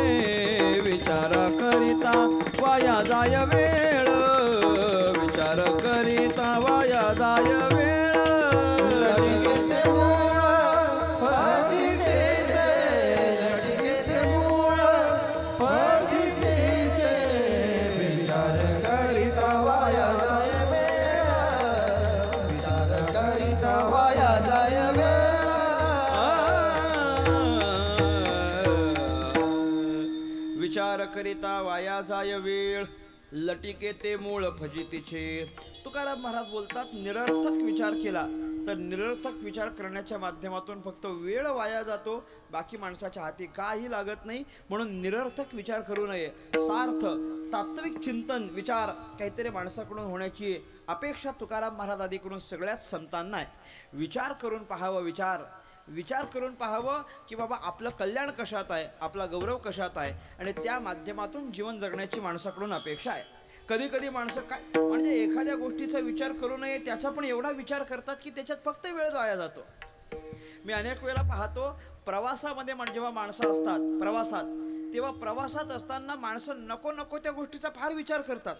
विचार करिता वाया जाय वेळ, विचार करिता वाया जाय वेळ, लटिकेते मूळ फजितीचे, लटिकेते मूळ फजितीचे, विचार करिता वाया जाय वेळ, विचार करिता वाया जाय वेळ, विचार करिता वाया जाय वेळ, लटिके ते मूळ फजितीचे. तुकाराम महाराज बोलतात निरर्थक विचार केला तर निरर्थक विचार करण्याच्या माध्यमातून फक्त वेळ वाया जातो, बाकी माणसाच्या हाती काही लागत नाही. म्हणून निरर्थक विचार करू नये. सार्थ तात्विक चिंतन विचार काहीतरी माणसाकडून होण्याची अपेक्षा तुकाराम महाराज आदीकडून सगळ्याच संतांना आहे. विचार करून पाहावं, विचार करून पाहावं की बाबा आपलं कल्याण कशात आहे, आपला गौरव कशात आहे, आणि त्या माध्यमातून जीवन जगण्याची माणसाकडून अपेक्षा आहे. कधी कधी माणसं काय म्हणजे एखाद्या गोष्टीचा विचार करू नये त्याचा पण एवढा विचार करतात की त्याच्यात फक्त वेळ वाया जातो. मी अनेक वेळा पाहतो प्रवासामध्ये जेव्हा माणसं असतात प्रवासात, तेव्हा प्रवासात असताना माणसं नको त्या गोष्टीचा फार विचार करतात.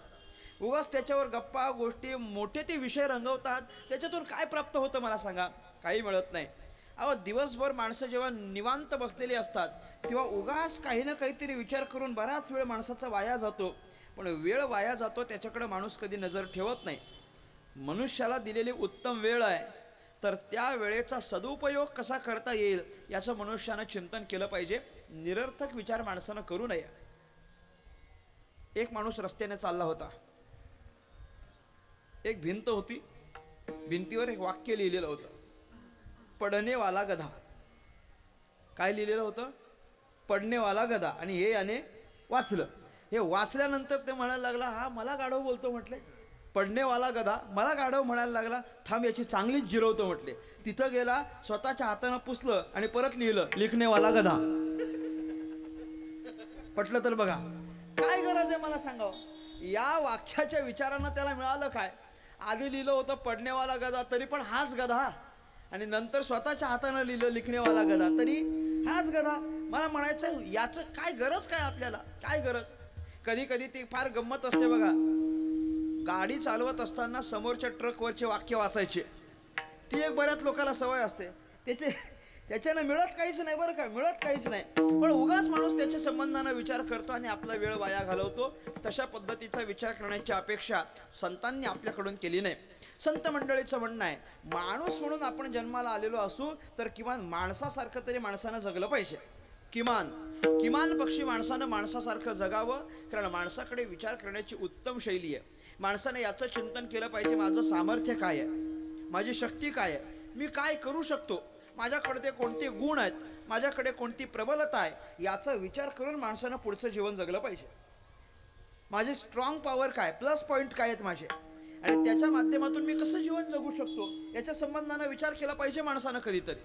उगाच त्याच्यावर गप्पा गोष्टी मोठे ते विषय रंगवतात. त्याच्यातून काय प्राप्त होतं मला सांगा? काही मिळत नाही. अहो दिवसभर माणसं जेव्हा निवांत बसलेली असतात तेव्हा उगाच काही ना काहीतरी विचार करून बराच वेळ माणसाचा वाया जातो. पण वेळ वाया जातो त्याच्याकडे माणूस कधी नजर ठेवत नाही. मनुष्याला दिलेली उत्तम वेळ आहे, तर त्या वेळेचा सदुपयोग कसा करता येईल याचं मनुष्यानं चिंतन केलं पाहिजे. निरर्थक विचार माणसानं करू नये. एक माणूस रस्त्याने चालला होता. एक भिंत होती, भिंतीवर एक वाक्य लिहिलेलं होतं, पडणेवाला गधा. काय लिहिलेलं होतं? पडणेवाला गधा. आणि हे याने वाचलं. हे वाचल्यानंतर ते म्हणायला लागला, हा मला गाढव बोलतो म्हटले, पडणेवाला गधा मला गाढव म्हणायला लागला, थांब याची चांगलीच जिरवतो म्हटले. तिथं गेला, स्वतःच्या हातानं पुसलं आणि परत लिहिलं, लिखणेवाला गधा. पटलं तर बघा, काय गरज आहे मला सांगावं? या वाक्याच्या विचारानं त्याला मिळालं काय? आधी लिहिलं होतं पडणेवाला गधा, तरी पण हाच गधा, आणि नंतर स्वतःच्या हातानं लिहिलं लिखणेवाला गधा, तरी हाच गधा. मला म्हणायचं याचं काय गरज, काय आपल्याला काय गरज? कधी कधी ती फार गंमत असते बघा. गाडी चालवत असताना समोरच्या ट्रकवरचे वाक्य वाचायचे, ती एक बऱ्याच लोकांना सवय असते. त्याच्यानं मिळत काहीच नाही बरं का, मिळत काहीच नाही, पण उगाच माणूस त्याच्या संबंधानं विचार करतो आणि आपला वेळ वाया घालवतो. तशा पद्धतीचा विचार करण्याची अपेक्षा संतांनी आपल्याकडून केली नाही. संत मंडळीचं म्हणणं आहे, माणूस म्हणून आपण जन्माला आलेलो असू तर किमान माणसासारखं तरी माणसानं जगलं पाहिजे. किमान पक्षी माणसानं माणसासारखं जगावं, कारण माणसाकडे विचार करण्याची उत्तम शैली आहे. माणसाने याचं चिंतन केलं पाहिजे, माझं सामर्थ्य काय आहे, माझी शक्ती काय आहे, मी काय करू शकतो, माझ्याकडे कोणते गुण आहेत, माझ्याकडे कोणती प्रबलता आहे, याचा विचार करून माणसानं पुढचं जीवन जगलं पाहिजे. माझी स्ट्रॉंग पॉवर काय, प्लस पॉईंट काय आहेत माझे, आणि त्याच्या माध्यमातून मी कसं जीवन जगू शकतो याच्या संबंधानं विचार केला पाहिजे माणसानं कधीतरी.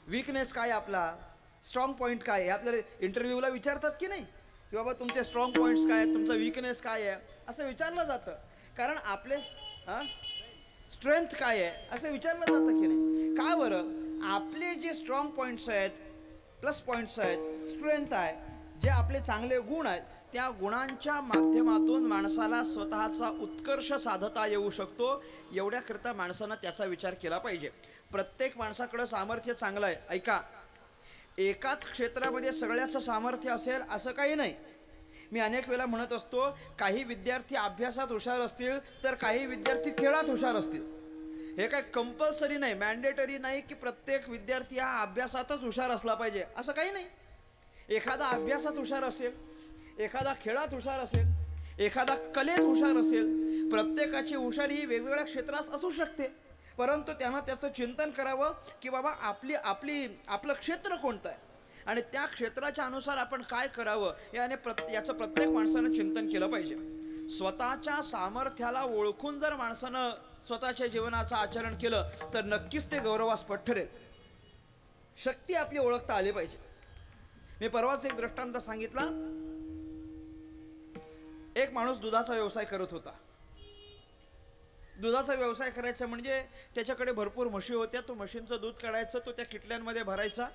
वीकनेस काय आपला, स्ट्रॉंग पॉईंट काय आहे, आपल्याला इंटरव्ह्यूला विचारतात की नाही की बाबा तुमचे स्ट्रॉंग पॉईंट्स काय आहेत, तुमचा वीकनेस काय आहे, असं विचारलं जातं. कारण आपले स्ट्रेंथ काय आहे असं विचारलं जातं की नाही. का बरं? आपले जे स्ट्रॉंग पॉईंट्स आहेत, प्लस पॉईंट्स आहेत, स्ट्रेंथ आहे, जे आपले चांगले गुण आहेत, त्या गुणांच्या माध्यमातून माणसाला स्वतःचा उत्कर्ष साधता येऊ शकतो. एवढ्याकरता माणसानं त्याचा विचार केला पाहिजे. प्रत्येक माणसाकडं सामर्थ्य चांगलं आहे. ऐका, एकाच क्षेत्रामध्ये सगळ्याचं सामर्थ्य असेल असं काही नाही. मी अनेक वेळा म्हणत असतो, काही विद्यार्थी अभ्यासात हुशार असतील तर काही विद्यार्थी खेळात हुशार असतील. हे काय कंपल्सरी नाही, मॅन्डेटरी नाही की प्रत्येक विद्यार्थी हा अभ्यासातच हुशार असला पाहिजे, असं काही नाही. एखादा अभ्यासात हुशार असेल, एखादा खेळात हुशार असेल, एखादा कलेत हुशार असेल. प्रत्येकाची हुशारी ही वेगवेगळ्या क्षेत्रात असू शकते, परंतु त्यानं त्याचं चिंतन करावं की बाबा आपलं क्षेत्र कोणतं आहे आणि त्या क्षेत्राच्या अनुसार आपण काय करावं याचं प्रत्येक माणसानं चिंतन केलं पाहिजे. स्वतःच्या सामर्थ्याला ओळखून जर माणसानं स्वतःच्या जीवनाचं आचरण केलं तर नक्कीच ते गौरवास्पद ठरेल. शक्ती आपली ओळखता आली पाहिजे. मी परवाच एक दृष्टांत सांगितला. एक माणूस दुधाचा व्यवसाय करत होता. दुधाचा व्यवसाय करायचा म्हणजे त्याच्याकडे भरपूर म्हशी होत्या. तो म्हशींचं दूध काढायचं, तो त्या किटल्यांमध्ये भरायचा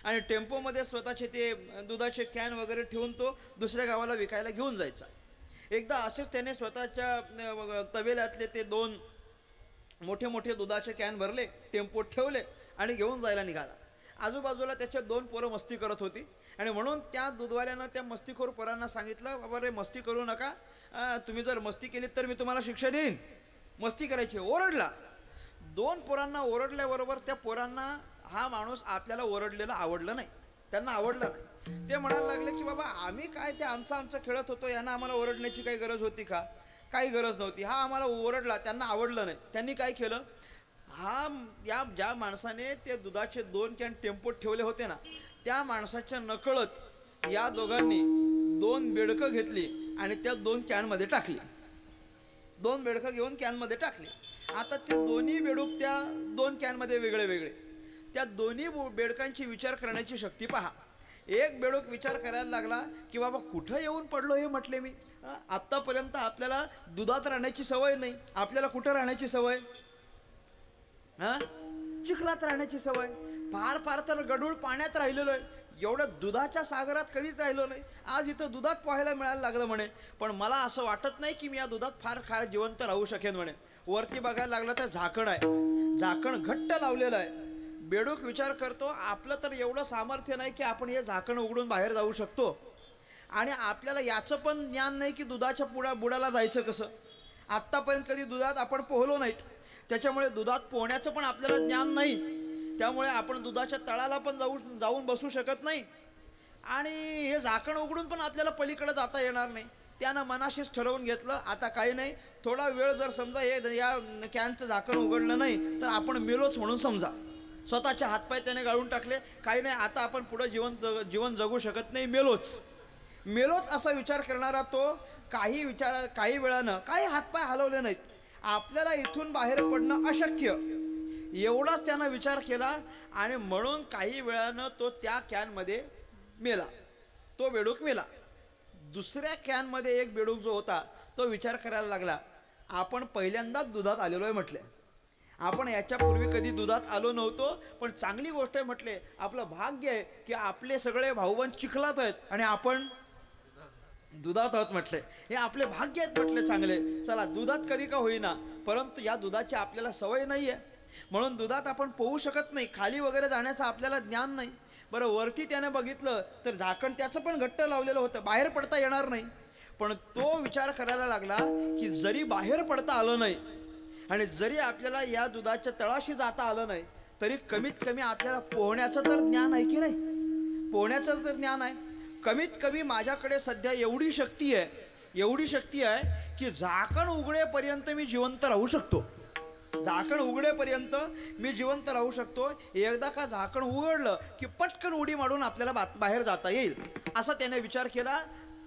आणि टेम्पोमध्ये स्वतःचे ते दुधाचे कॅन वगैरे ठेवून तो दुसऱ्या गावाला विकायला घेऊन जायचा. एकदा असेच त्याने स्वतःच्या तबेल्यातले ते 2 मोठे मोठे दुधाचे कॅन भरले, टेम्पोत ठेवले आणि घेऊन जायला निघाला. आजूबाजूला त्याच्या 2 पोरं मस्ती करत होती आणि म्हणून त्या दूधवाल्यानं त्या मस्तीखोर पोरांना सांगितलं, बाबा रे मस्ती करू नका, तुम्ही जर मस्ती केली तर मी तुम्हाला शिक्षा देईन. मस्ती करायची. ओरडला. 2 पोरांना ओरडल्याबरोबर त्या पोरांना हा माणूस आपल्याला ओरडलेला आवडलं नाही, त्यांना आवडलं नाही. ते म्हणायला लागले की बाबा आम्ही काय ते आमचं खेळत होतो, यांना आम्हाला ओरडण्याची काही गरज होती का? काही गरज नव्हती. हा आम्हाला ओरडला, त्यांना आवडलं नाही. त्यांनी काय केलं, ज्या माणसाने ते दुधाचे 2 कॅन टेम्पोत ठेवले होते ना, त्या माणसाच्या नकळत या दोघांनी 2 बेडकं घेतली आणि त्या 2 कॅनमध्ये टाकली. 2 बेडकं घेऊन कॅनमध्ये टाकली. आता ते दोन्ही बेडूक त्या 2 कॅनमध्ये वेगळे वेगळे. त्या दोन्ही बेडकांची विचार करण्याची शक्ती पहा. एक बेडूक विचार करायला लागला की बाबा कुठं येऊन पडलो हे म्हटले मी. आत्तापर्यंत आपल्याला दुधात राहण्याची सवय नाही, आपल्याला कुठं राहण्याची सवय, चिखलात राहण्याची सवय. फार फार तर गढूळ पाण्यात राहिलेलो आहे, एवढं दुधाच्या सागरात कधीच राहिलो नाही. आज इथं दुधात पोहायला मिळायला लागलं म्हणे, पण मला असं वाटत नाही की मी या दुधात फार फार जिवंत राहू शकेन म्हणे. वरती बघायला लागलं तर झाकण आहे, झाकण घट्ट लावलेलं आहे. बेडूक विचार करतो, आपलं तर एवढं सामर्थ्य नाही की आपण हे झाकण उघडून बाहेर जाऊ शकतो आणि आपल्याला याचं पण ज्ञान नाही की दुधाच्या बुडाला जायचं कसं. आत्तापर्यंत कधी दुधात आपण पोहलो नाहीत, त्याच्यामुळे दुधात पोहण्याचं पण आपल्याला ज्ञान नाही. त्यामुळे आपण दुधाच्या तळाला पण जाऊन बसू शकत नाही आणि हे झाकण उघडून पण आपल्याला पलीकडे जाता येणार नाही. त्यानं मनाशीच ठरवून घेतलं, आता काही नाही, थोडा वेळ जर समजा या कॅनचं झाकण उघडलं नाही तर आपण मेलोच म्हणून समजा. स्वतःचे हातपाय त्याने गाळून टाकले. काही नाही, आता आपण पुढे जीवन जगू शकत नाही, मेलोच असा विचार करणारा तो काही वेळानं काही हातपाय हलवले नाहीत. आपल्याला इथून बाहेर पडणं अशक्य एवढाच त्यानं विचार केला आणि म्हणून काही वेळानं तो त्या कॅनमध्ये मेला. तो बेडूक मेला. दुसऱ्या कॅनमध्ये एक बेडूक जो होता तो विचार करायला लागला, आपण पहिल्यांदाच दुधात आलेलो आहे म्हटले, आपण याच्यापूर्वी कधी दुधात आलो नव्हतो, पण चांगली गोष्ट आहे म्हटले, आपलं भाग्य आहे की आपले सगळे भाऊबंद चिखलात आहेत आणि आपण दुधात आहोत म्हटले. हे आपले भाग्य आहेत म्हटले चांगले. चला दुधात कधी का होईना, परंतु या दुधाची आपल्याला सवय नाही आहे म्हणून दुधात आपण पोहू शकत नाही, खाली वगैरे जाण्याचं आपल्याला ज्ञान नाही. बरं, वरती त्याने बघितलं तर झाकण त्याचं पण घट्ट लावलेलं होतं, बाहेर पडता येणार नाही. पण तो विचार करायला लागला की जरी बाहेर पडता आलं नाही आणि जरी आपल्याला या दुधाच्या तळाशी जाता आलं नाही तरी कमीत कमी आपल्याला पोहण्याचं तर ज्ञान आहे की नाही, पोहण्याचं तर ज्ञान आहे. कमीत कमी माझ्याकडे सध्या एवढी शक्ती आहे की झाकण उघडेपर्यंत मी जिवंत राहू शकतो. झाकण उघडेपर्यंत मी जिवंत राहू शकतो. एकदा का झाकण उघडलं की पटकन उडी मारून आपल्याला बाहेर जाता येईल असा त्याने विचार केला.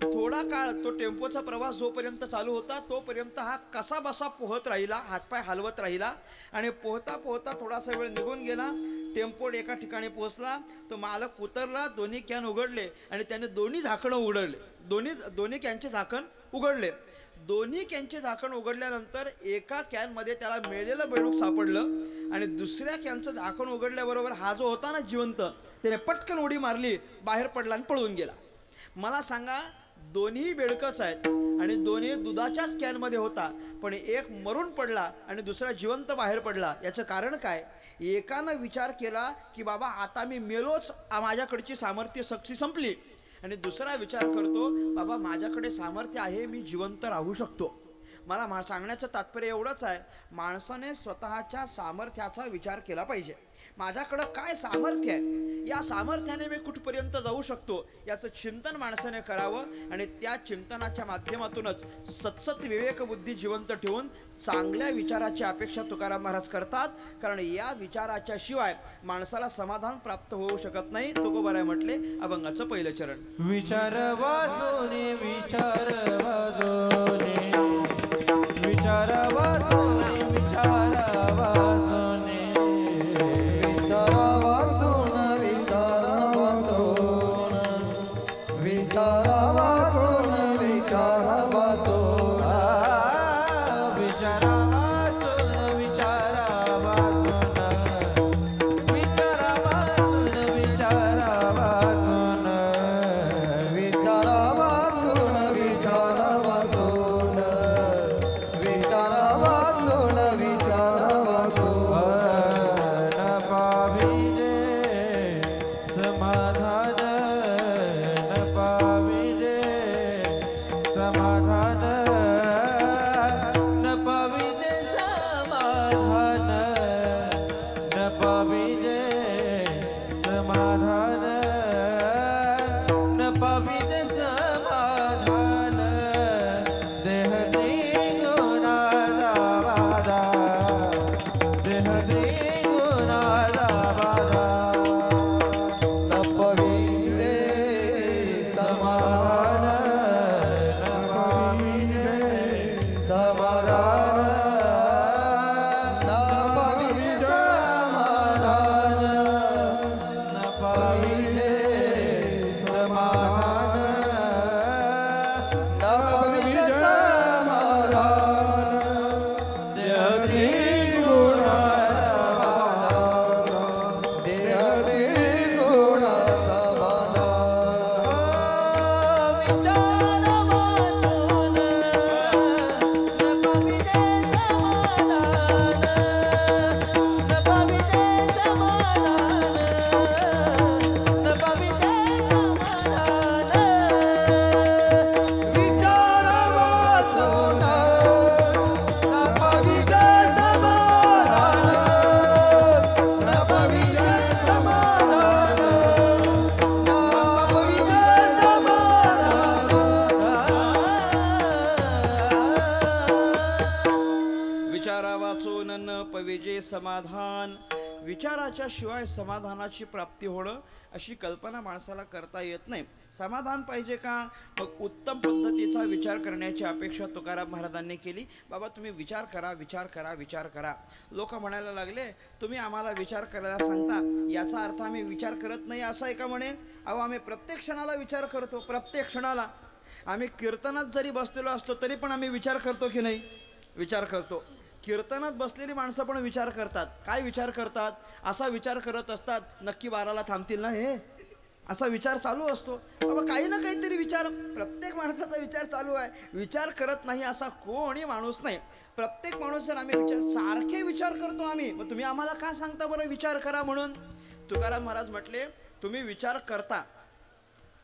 थोडा काळ तो टेम्पोचा प्रवास जोपर्यंत चालू होता तोपर्यंत हा कसा बसा पोहत राहिला, हातपाय हलवत राहिला आणि पोहता पोहता थोडासा वेळ निघून गेला. टेम्पो एका ठिकाणी पोहोचला. तो मालक उतरला, दोन्ही कॅन उघडले आणि त्याने दोन्ही झाकणं उघडले. दोन्ही कॅनचे झाकण उघडले. दोन्ही कॅनचे झाकण उघडल्यानंतर एका कॅनमध्ये त्याला मेलेलं बेडूक सापडलं आणि दुसऱ्या कॅनचं झाकण उघडल्याबरोबर हा जो होता ना जिवंत, त्याने पटकन उडी मारली, बाहेर पडला आणि पळून गेला. मला सांगा, दोन्ही बेडकच आहेत आणि दोन्ही दुधाच्याच कॅनमध्ये होता, पण एक मरून पडला आणि दुसरा जिवंत बाहेर पडला. याचं कारण काय? एकानं विचार केला की बाबा आता मी मेलोच, माझ्याकडची सामर्थ्य शक्ती संपली आणि दुसरा विचार करतो बाबा माझ्याकडे सामर्थ्य आहे, मी जिवंत राहू शकतो. मला सांगण्याचं तात्पर्य एवढंच आहे, माणसाने स्वतःच्या सामर्थ्याचा विचार केला पाहिजे. माझ्याकडं काय सामर्थ्य आहे, या सामर्थ्याने मी कुठपर्यंत जाऊ शकतो याचं चिंतन माणसाने करावं आणि त्या चिंतनाच्या माध्यमातूनच सतसत विवेकबुद्धी जिवंत ठेवून चांगल्या विचाराची अपेक्षा तुकाराम महाराज करतात. कारण या विचाराच्या शिवाय माणसाला समाधान प्राप्त होऊ शकत नाही. तुकोबाराय म्हटले अभंगाचं पहिलं चरण. विचार वाजोने विचार वाजोने विचार वाजोने विचार वाजोने विचारा वाचून विचारा वाचून विचारा वाचून विचारा वाचून विचारा वाचून विचारा वाचून विचारा वाचून विचारा वाचून विचारा वाचून विचारा वाचून विचारा वाचून विचारा वाचून न पाविजे समाधान न पाविजे समाधान न पाविजे समाधान न पाविजे समाधान न पाविजे समाधान देह त्रिगुणाचा बाधा देह त्रिगुणाचा बाधा नपविते समाधान न पाविजे समाधान नपविते समाधान न पाविजे समाधान नपविते समाधान देह त्रिगुणाचा देह त्रिगुणाचा बाधा विचार वाचून न पाविजे समाधान न पाविजे समाधान न पाविजे समाधान विचार वाचून नपविते समाधान नपविते समाधान नपविते विचारा वाचून न पविजे समाधान. विचाराच्या शिवाय समाधानाची प्राप्ती होणं अशी कल्पना माणसाला करता येत नाही. समाधान पाहिजे का, मग उत्तम पद्धतीचा विचार करण्याची अपेक्षा तुकाराम महाराजांनी केली. बाबा तुम्ही विचार करा विचार करा विचार करा. लोक म्हणायला लागले तुम्ही आम्हाला विचार करायला सांगता, याचा अर्थ आम्ही विचार करत नाही असं आहे का म्हणे. अहो आम्ही प्रत्येक क्षणाला विचार करतो. प्रत्येक क्षणाला आम्ही कीर्तनात जरी बसलेलो असलो तरी पण आम्ही विचार करतो की नाही. विचार करतो. कीर्तनात बसलेली माणसं पण विचार करतात. काय विचार करतात, असा विचार करत असतात नक्की 12ला थांबतील ना हे, असा विचार चालू असतो. बाबा काही ना काहीतरी विचार प्रत्येक माणसाचा विचार चालू आहे. विचार करत नाही असा कोणी माणूस नाही. प्रत्येक माणूस जर आम्ही सारखे विचार करतो आम्ही. मग तुम्ही आम्हाला का सांगता बरं विचार करा म्हणून. तुकाराम महाराज म्हटले तुम्ही विचार करता,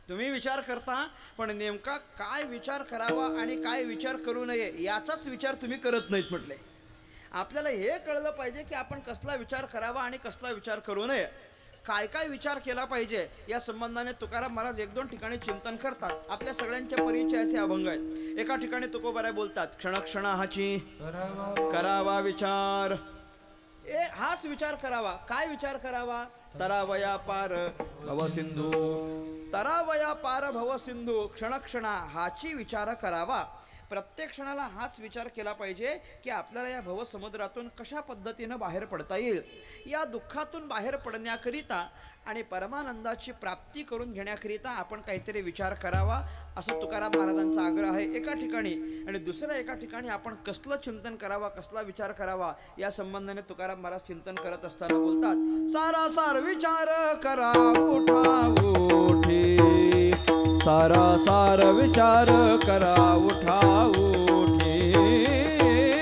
तुम्ही विचार करता, पण नेमका काय विचार करावा आणि काय विचार करू नये याचाच विचार तुम्ही करत नाहीत म्हटले. आपल्याला हे कळलं पाहिजे की आपण कसला विचार करावा आणि कसला विचार करू नये, काय काय विचार केला पाहिजे या संबंधाने तुकाराम महाराज 1-2 ठिकाणी चिंतन करतात. आपल्या सगळ्यांच्या परिचय असे अभंग आहेत. एका ठिकाणी तुकोबाराय बोलतात क्षणक्षणाची करावा विचार. हाच विचार करावा. काय विचार करावा, तरावया पार भवसिंधू, तरावया पार भवसिंधू, क्षणक्षणा हाची विचार करावा. प्रत्येक क्षणाला हाच विचार केला पाहिजे की आपल्याला या भवसमुद्रातून कशा पद्धतीनं बाहेर पडता येईल. या दुःखातून बाहेर पडण्याकरिता आणि परमानंदाची प्राप्ती करून घेण्याकरिता आपण काहीतरी विचार करावा असं तुकाराम महाराजांचा आग्रह आहे एका ठिकाणी. आणि दुसऱ्या एका ठिकाणी आपण कसलं चिंतन करावा, कसला विचार करावा या संबंधाने तुकाराम महाराज चिंतन करत असताना बोलतात सारासार विचार करा उठा उठी, सारासार विचार करा उठा उठी,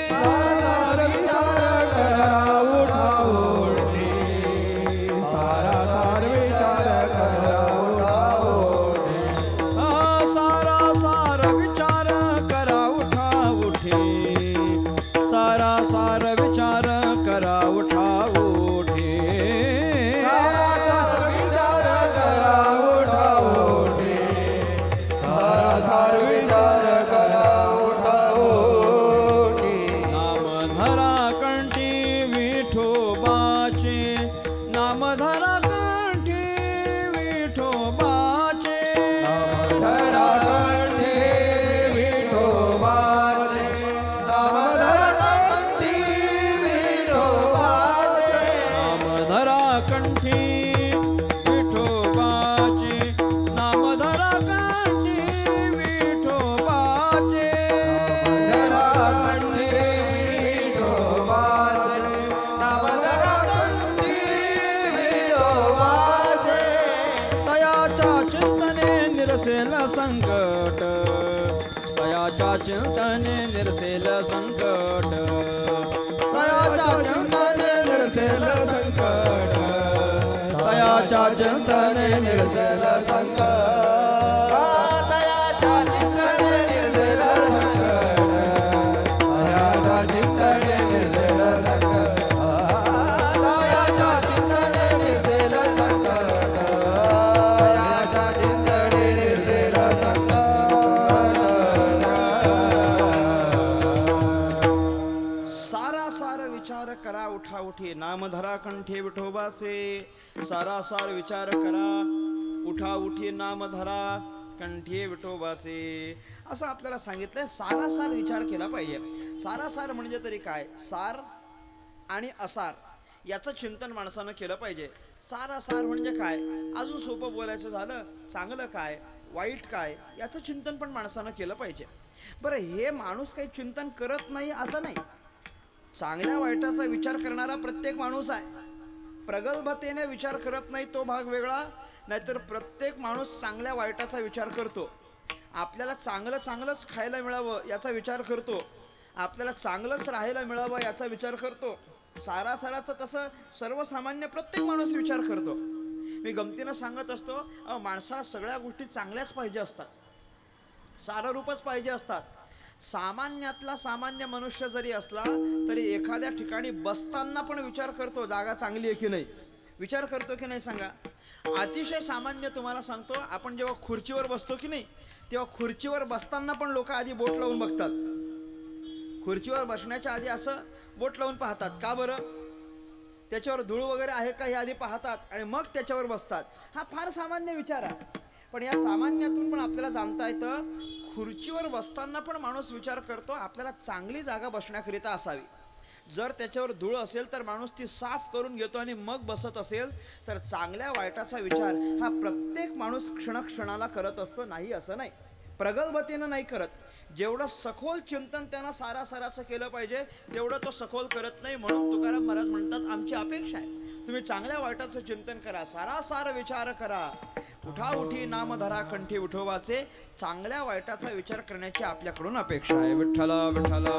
सारासार विचार करा उठा उठी, सारासार विचार करा उठा उठी, उठे सारासार विचार करा उठा उठे सारासार विचार करा उठा उठे नामधरा कंठी विठोबाचे नामधरा कंठी विठोबाचे धरा कंठी विठोबाचे नामधरा कंठी विठोबाचे नामधरा कंठी विठोबाचे नामधरा कंठी विठोबाचे धरा कंठी विठोबाचे नामधरा कंठी विठोबाचे तयाच्या चिंतने निरसेल संकट तयाच्या चिंतने निरसेल संकट तयाच्या चिंतने निरसेल संकट तयाच्या चिंतने निरसेल संकट दयाच्या चिंतने निर्जल संकट दयाच्या चिंतने निर्जल संकट दयाच्या चिंतने निर्जल संकट दयाच्या चिंतने निर्जल संकट सारासार विचार करा उठा उठी नामधरा कंठे विठोबाचे सारासार विचार करा उठा उठी नामधरा कंठे विठोबाचे असं आपल्याला सांगितलंय. सारासार विचार केला पाहिजे. सारासार म्हणजे तरी काय, सार आणि असार याचं चिंतन माणसानं केलं पाहिजे. सारासार म्हणजे काय, अजून सोपं बोलायचं झालं, चांगलं काय वाईट काय याचं चिंतन पण माणसानं केलं पाहिजे. बरं, हे माणूस काही चिंतन करत नाही असं नाही. चांगल्या वाईटाचा विचार करणारा प्रत्येक माणूस आहे. प्रगल्भतेने विचार करत नाही तो भाग वेगळा, नाहीतर प्रत्येक माणूस चांगल्या वाईटाचा विचार करतो. आपल्याला चांगलंच खायला मिळावं याचा विचार करतो, आपल्याला चांगलंच राहायला मिळावं याचा विचार करतो. सारासाराचं तसं सर्वसामान्य प्रत्येक माणूस विचार करतो. मी गमतीनं सांगत असतो, माणसाला सगळ्या गोष्टी चांगल्याच पाहिजे असतात, साररूपच पाहिजे असतात. सामान्यातला सामान्य मनुष्य जरी असला तरी एखाद्या ठिकाणी बसताना पण विचार करतो जागा चांगली आहे की नाही, विचार करतो की नाही सांगा. अतिशय सामान्य तुम्हाला सांगतो, आपण जेव्हा खुर्चीवर बसतो की नाही तेव्हा खुर्चीवर बसताना पण लोक आधी बोट लावून बघतात. खुर्चीवर बसण्याच्या आधी असं बोट लावून पाहतात. का बरं? त्याच्यावर धूळ वगैरे आहे का हे आधी पाहतात आणि मग त्याच्यावर बसतात. हा फार सामान्य विचार आहे, पण या सामान्यातून पण आपल्याला जाणता येतं खुर्चीवर बसताना पण माणूस विचार करतो आपल्याला चांगली जागा बसण्याकरिता असावी. जर त्याच्यावर धूळ असेल तर माणूस ती साफ करून घेतो आणि मग बसत असेल तर चांगल्या वाईटाचा विचार हा प्रत्येक माणूस क्षणाला करत असतो, नाही असं नाही, प्रगल्भतेनं नाही करत. जेवढं सखोल चिंतन त्यानं सारासाराचं केलं पाहिजे तेवढं तो सखोल करत नाही. म्हणून तुकाराम महाराज म्हणतात, आमची अपेक्षा आहे तुम्ही चांगल्या वाईटाचं चिंतन करा, सारासार विचार करा, उठा उठी नामधरा कंठी विठोबाचे. चांगल्या वाईटाचा विचार करण्याची आपल्याकडून अपेक्षा आहे. विठ्ठला विठ्ठला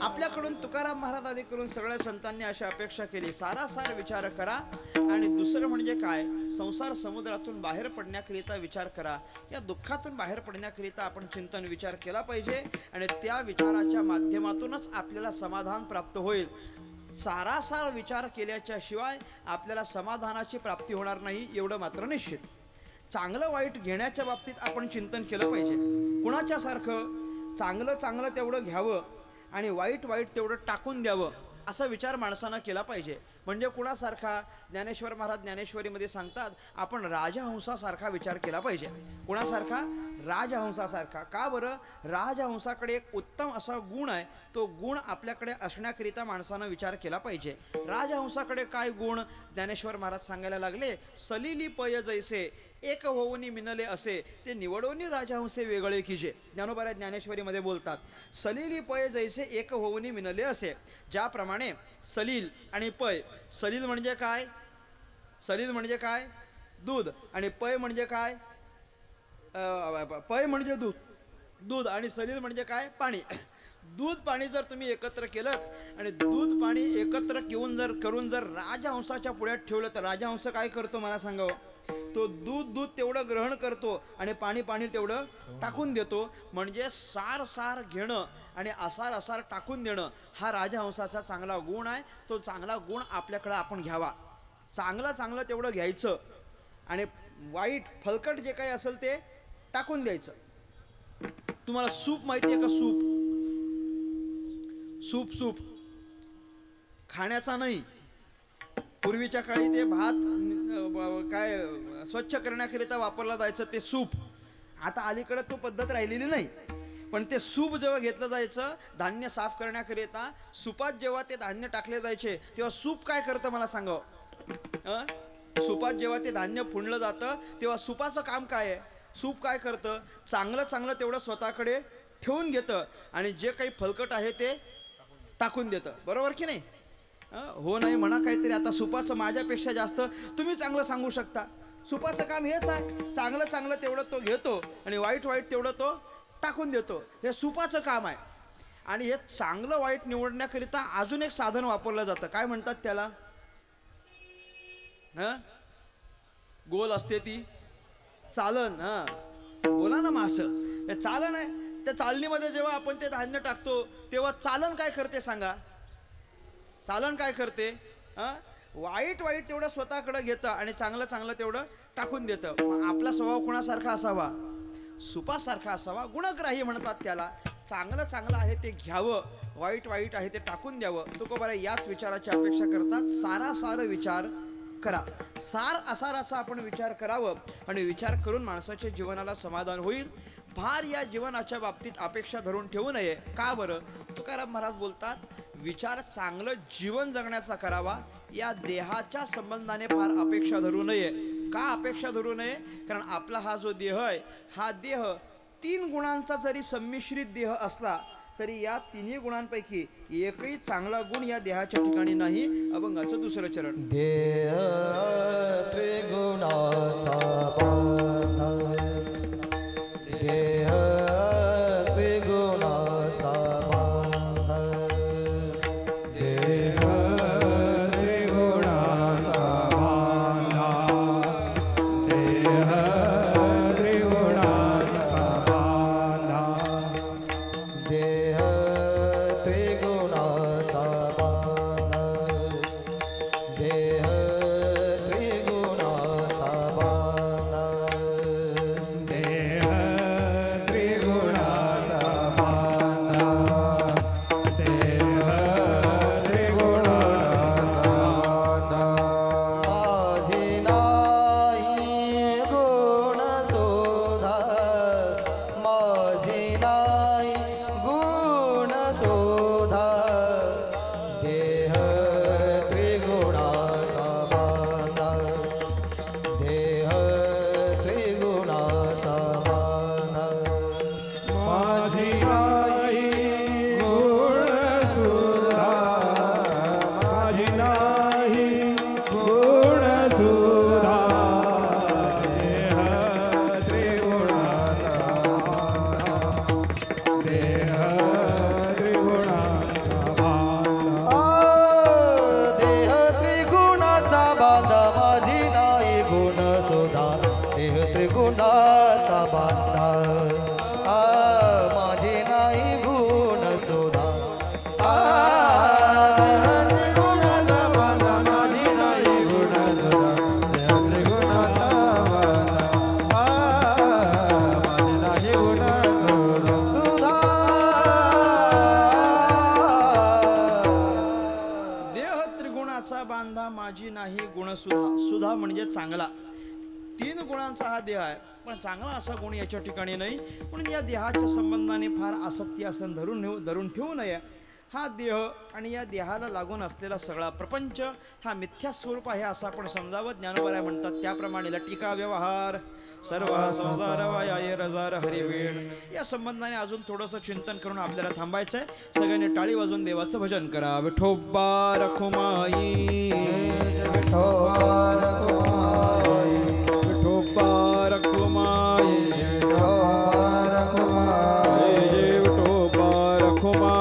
आपल्याकडून तुकाराम महाराज आदी करून सगळ्या संतांनी अशी अपेक्षा केली, सारासार विचार करा. आणि दुसरं म्हणजे काय, संसार समुद्रातून बाहेर पडण्याकरिता विचार करा. या दुःखातून बाहेर पडण्याकरिता आपण चिंतन विचार केला पाहिजे आणि त्या विचाराच्या माध्यमातूनच आपल्याला समाधान प्राप्त होईल. सारासार विचार केल्याच्या शिवाय आपल्याला समाधानाची प्राप्ती होणार नाही एवढं मात्र निश्चित. चांगलं वाईट घेण्याच्या बाबतीत आपण चिंतन केलं पाहिजे. कुणाच्या सारखं चांगलं तेवढं घ्यावं आणि वाईट तेवढं टाकून द्यावं असा विचार माणसानं केला पाहिजे. म्हणजे कुणासारखा, ज्ञानेश्वर महाराज ज्ञानेश्वरीमध्ये सांगतात आपण राजहंसासारखा विचार केला पाहिजे. कुणासारखा? राजहंसासारखा. का बरं? राजहंसाकडे एक उत्तम असा गुण आहे, तो गुण आपल्याकडे असण्याकरिता माणसानं विचार केला पाहिजे. राजहंसाकडे काय गुण? ज्ञानेश्वर महाराज सांगायला लागले, सलिली पय जैसे एक होऊनी मिनले असे ते निवडोनी राजहंसे वेगळे कीजे. ज्ञानोबा ज्ञानेश्वरीमध्ये बोलतात, सलिली पय जैसे एक होऊनी मिनले असे. ज्याप्रमाणे सलील आणि पय, सलील म्हणजे काय? सलील म्हणजे काय? दूध. आणि पय म्हणजे काय? पय म्हणजे दूध आणि सलील म्हणजे काय? पाणी. दूध पाणी जर तुम्ही एकत्र केलं आणि दूध पाणी एकत्र करून जर राजहंसाच्या पुढ्यात ठेवलं तर राजहंस काय करतो मला सांगावं, तो दूध तेवढं ग्रहण करतो आणि पाणी तेवढं टाकून देतो. म्हणजे सार घेणं आणि असार टाकून देणं हा राजहंसाचा चांगला गुण आहे. तो चांगला गुण आपल्याकडे आपण घ्यावा. चांगलं तेवढं घ्यायचं आणि वाईट फलकट जे काही असेल ते टाकून द्यायचं. तुम्हाला सूप माहिती आहे का? सूप खाण्याचा नाही. पूर्वीच्या काळी ते भात काय स्वच्छ करण्याकरिता वापरला जायचं ते सूप. आता अलीकडे तो पद्धत राहिलेली नाही. पण ते सूप जेव्हा घेतलं जायचं धान्य साफ करण्याकरिता, सुपात जेव्हा ते धान्य टाकले जायचे तेव्हा सूप काय करतं मला सांगावं. सुपात जेव्हा ते धान्य फुंडलं जातं तेव्हा सुपाचं काम काय आहे? सूप काय करतं, चांगलं तेवढं स्वतःकडे ठेवून घेतं आणि जे काही फलकट आहे ते टाकून देतं. बरोबर की नाही? हो नाही म्हणा काहीतरी. आता सुपाचं माझ्यापेक्षा जास्त तुम्ही चांगलं सांगू शकता. सुपाचं काम हेच आहे, चांगलं तेवढं तो घेतो आणि वाईट तेवढं तो टाकून देतो. हे सुपाचं काम आहे. आणि हे चांगलं वाईट निवडण्याकरिता अजून एक साधन वापरलं जातं. काय म्हणतात त्याला? गोल असते ती चालन. बोला ना मास. हे चालन आहे. त्या चालणीमध्ये जेव्हा आपण ते धान्य टाकतो तेव्हा चालन काय करते सांगा? चालन काय करते? वाईट तेवढं स्वतःकडे घेतं आणि चांगलं तेवढं टाकून देतं. आपला स्वभाव कोणासारखा असावा? सुपासारखा असावा. गुणग्राही म्हणतात त्याला. चांगलं आहे ते घ्यावं, वाईट आहे ते टाकून द्यावं. तुकोबाराय याच विचाराची अपेक्षा करतात. सार विचार करा. असाराचा आपण विचार करावं आणि विचार करून माणसाच्या जीवनाला समाधान होईल. फार या जीवनाच्या बाबतीत अपेक्षा धरून ठेवू नये. का बरं? तुकाराम महाराज बोलतात, विचार चांगलं जीवन जगण्याचा करावा. या देहाच्या संबंधाने फार अपेक्षा धरू नये. का अपेक्षा धरू नये? कारण आपला हा जो देह आहे, हा देह 3 गुणांचा जरी संमिश्रित देह असला तरी या 3ही गुणांपैकी एकही चांगला गुण या देहाच्या ठिकाणी नाही. अभंगाचं 2रं चरण. देह त्रिगुणाचा बांधा, देह त्रिगुणाचा बांधा, देह त्रिगुणाचा बांधा, देह त्रिगुणाचा बांधा, देह त्रिगुणाचा बांधा, देह त्रिगुणाचा बांधा, देह त्रिगुणाचा बांधा, देह त्रिगुणाचा बांधा. माझी नाही गुण शोधा, माझी नाही गुण शोधा, देह त्रिगुणाचा बांधा, देह त्रिगुणाचा बांधा. माझी नाही गुण शोधा, माझी नाही गुण शोधा, देह त्रिगुणाचा बांधा, देह त्रिगुणाचा बांधा. देह त्रिगुणाचा बांधा, माझी नाही गुण शोधा, देह त्रिगुणाचा बांधा. माझी नाही गुण शोधा, देह त्रिगुणाचा बांधा, माझी नाही गुण शोधा, देह त्रिगुणाचा बांधा, माझी नाही गुण शोधा. देह त्रिगुणाचा बांधा, माझी नाही गुणसुधा म्हणजे चांगला. 3 गुणांचा हा देह आहे, पण चांगला असा गुण याच्या ठिकाणी नाही. म्हणून या देहाच्या संबंधाने फार आसक्ती असं धरून ठेवू नये. हा देह आणि या देहाला लागून असलेला सगळा प्रपंच हा मिथ्या स्वरूप आहे असं आपण समजावं. ज्ञानोबराय म्हणतात त्याप्रमाणे लटिका व्यवहार सर्व संसार वाया रजार हरिवेण. या संबंधाने अजून थोडंसं चिंतन करून आपल्याला थांबायचं आहे. सगळ्यांनी टाळी वाजवून देवाचं भजन करा. विठोबा रखुमाई, विठोबा रखुमाई, विठोबा रखुमाई, विठोबा रखुमाई, जय जय विठोबा रखुमाई.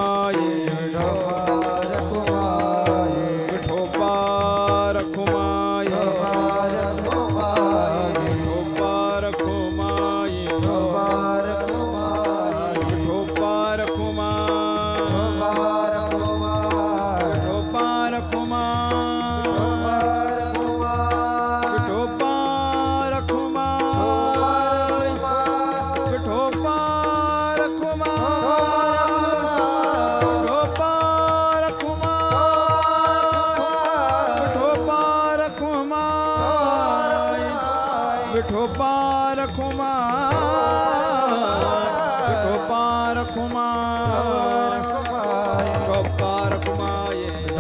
विठोबा रखुमा विठोबा रखुमा विठोबा रखुमा ये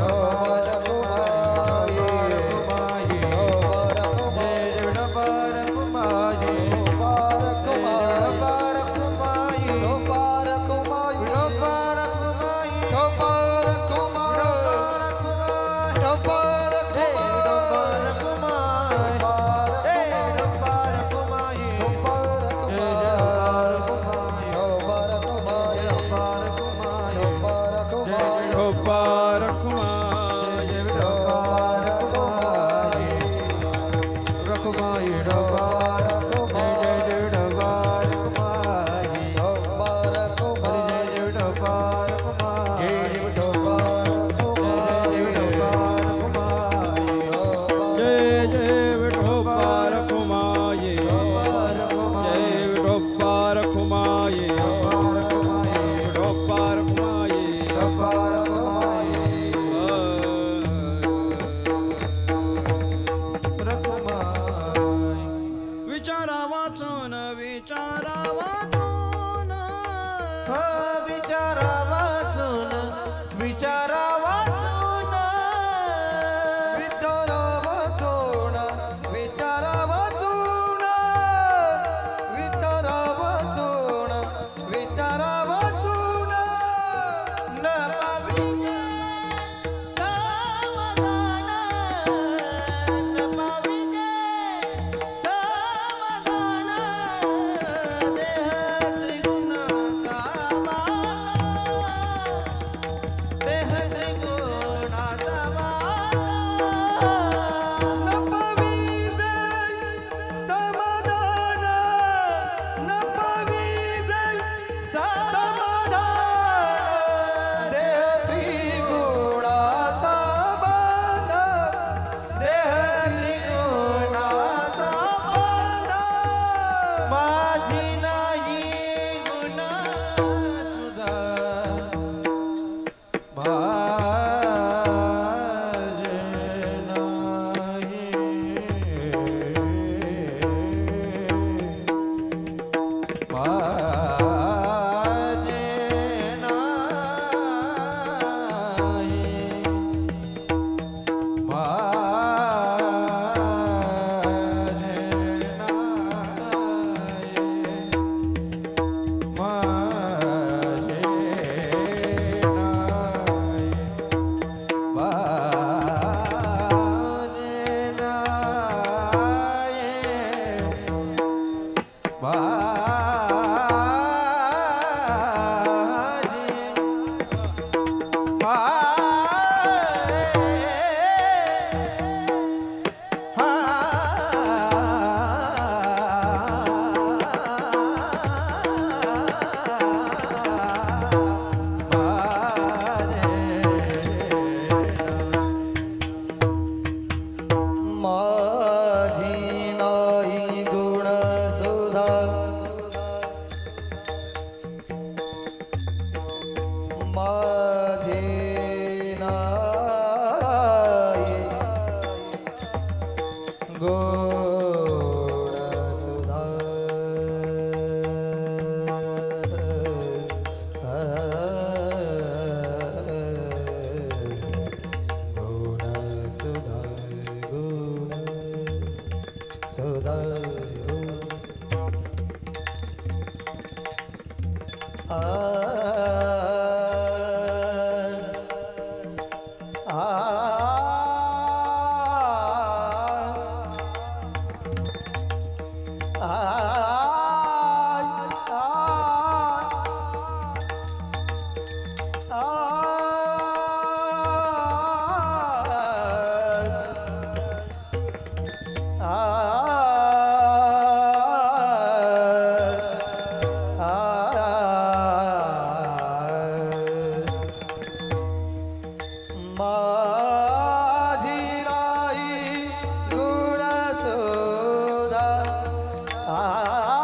आ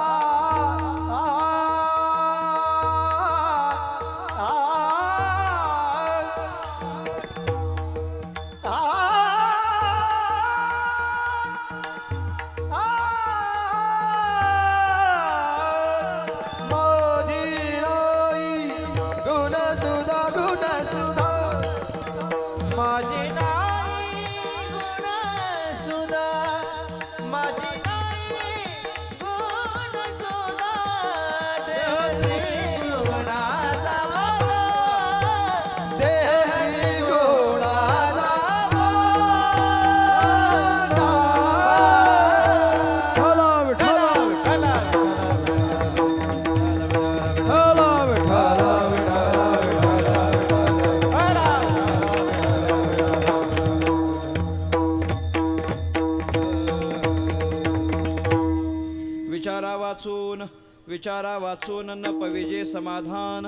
विचारा वाचून न पविजे समाधान.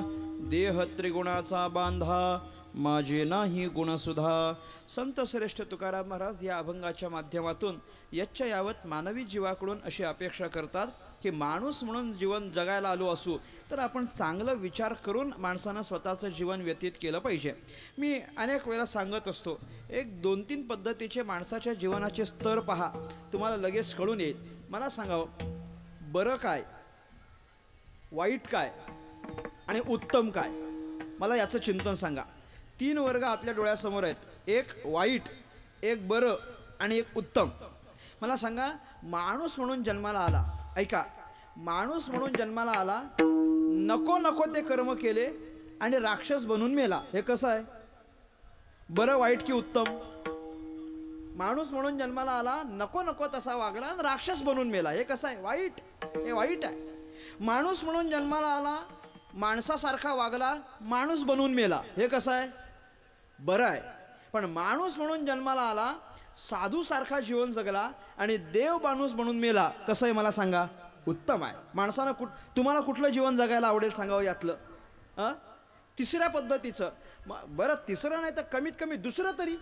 देह त्रिगुणाचा बांधा, माझे नाही गुणसुधा. संत श्रेष्ठ तुकाराम महाराज या अभंगाच्या माध्यमातून यच्च यावत मानवी जीवाकडून अशी अपेक्षा करतात की माणूस म्हणून जीवन जगायला आलो असू तर आपण चांगलं विचार करून माणसानं स्वतःचं जीवन व्यतीत केलं पाहिजे. मी अनेक वेळा सांगत असतो, एक 2-3 पद्धतीचे माणसाच्या जीवनाचे स्तर पहा, तुम्हाला लगेच कळून येईल. मला सांगावं, बरं काय, वाईट काय आणि उत्तम काय, मला याचं चिंतन सांगा. 3 वर्ग आपल्या डोळ्यासमोर आहेत, एक वाईट, एक बरं आणि एक उत्तम. मला सांगा, माणूस म्हणून जन्माला आला, ऐका, माणूस म्हणून जन्माला आला, नको ते कर्म केले आणि राक्षस बनून मेला. हे कसं आहे? बरं, वाईट की उत्तम? माणूस म्हणून जन्माला आला, नको तसा वागला आणि राक्षस बनून मेला. हे कसं आहे? वाईट. हे वाईट आहे. माणूस म्हणून जन्माला आला, माणसासारखा वागला, माणूस बनून मेला. हे कसं आहे? बरं आहे. पण माणूस म्हणून जन्माला आला, साधूसारखा जीवन जगला आणि देव माणूस बनून मेला. कसं आहे मला सांगा? उत्तम आहे. माणसानं तुम्हाला कुठलं जीवन जगायला आवडेल सांगावं यातलं? तिसऱ्या पद्धतीचं. बरं, तिसरं नाही तर कमीत कमी दुसरं तरी.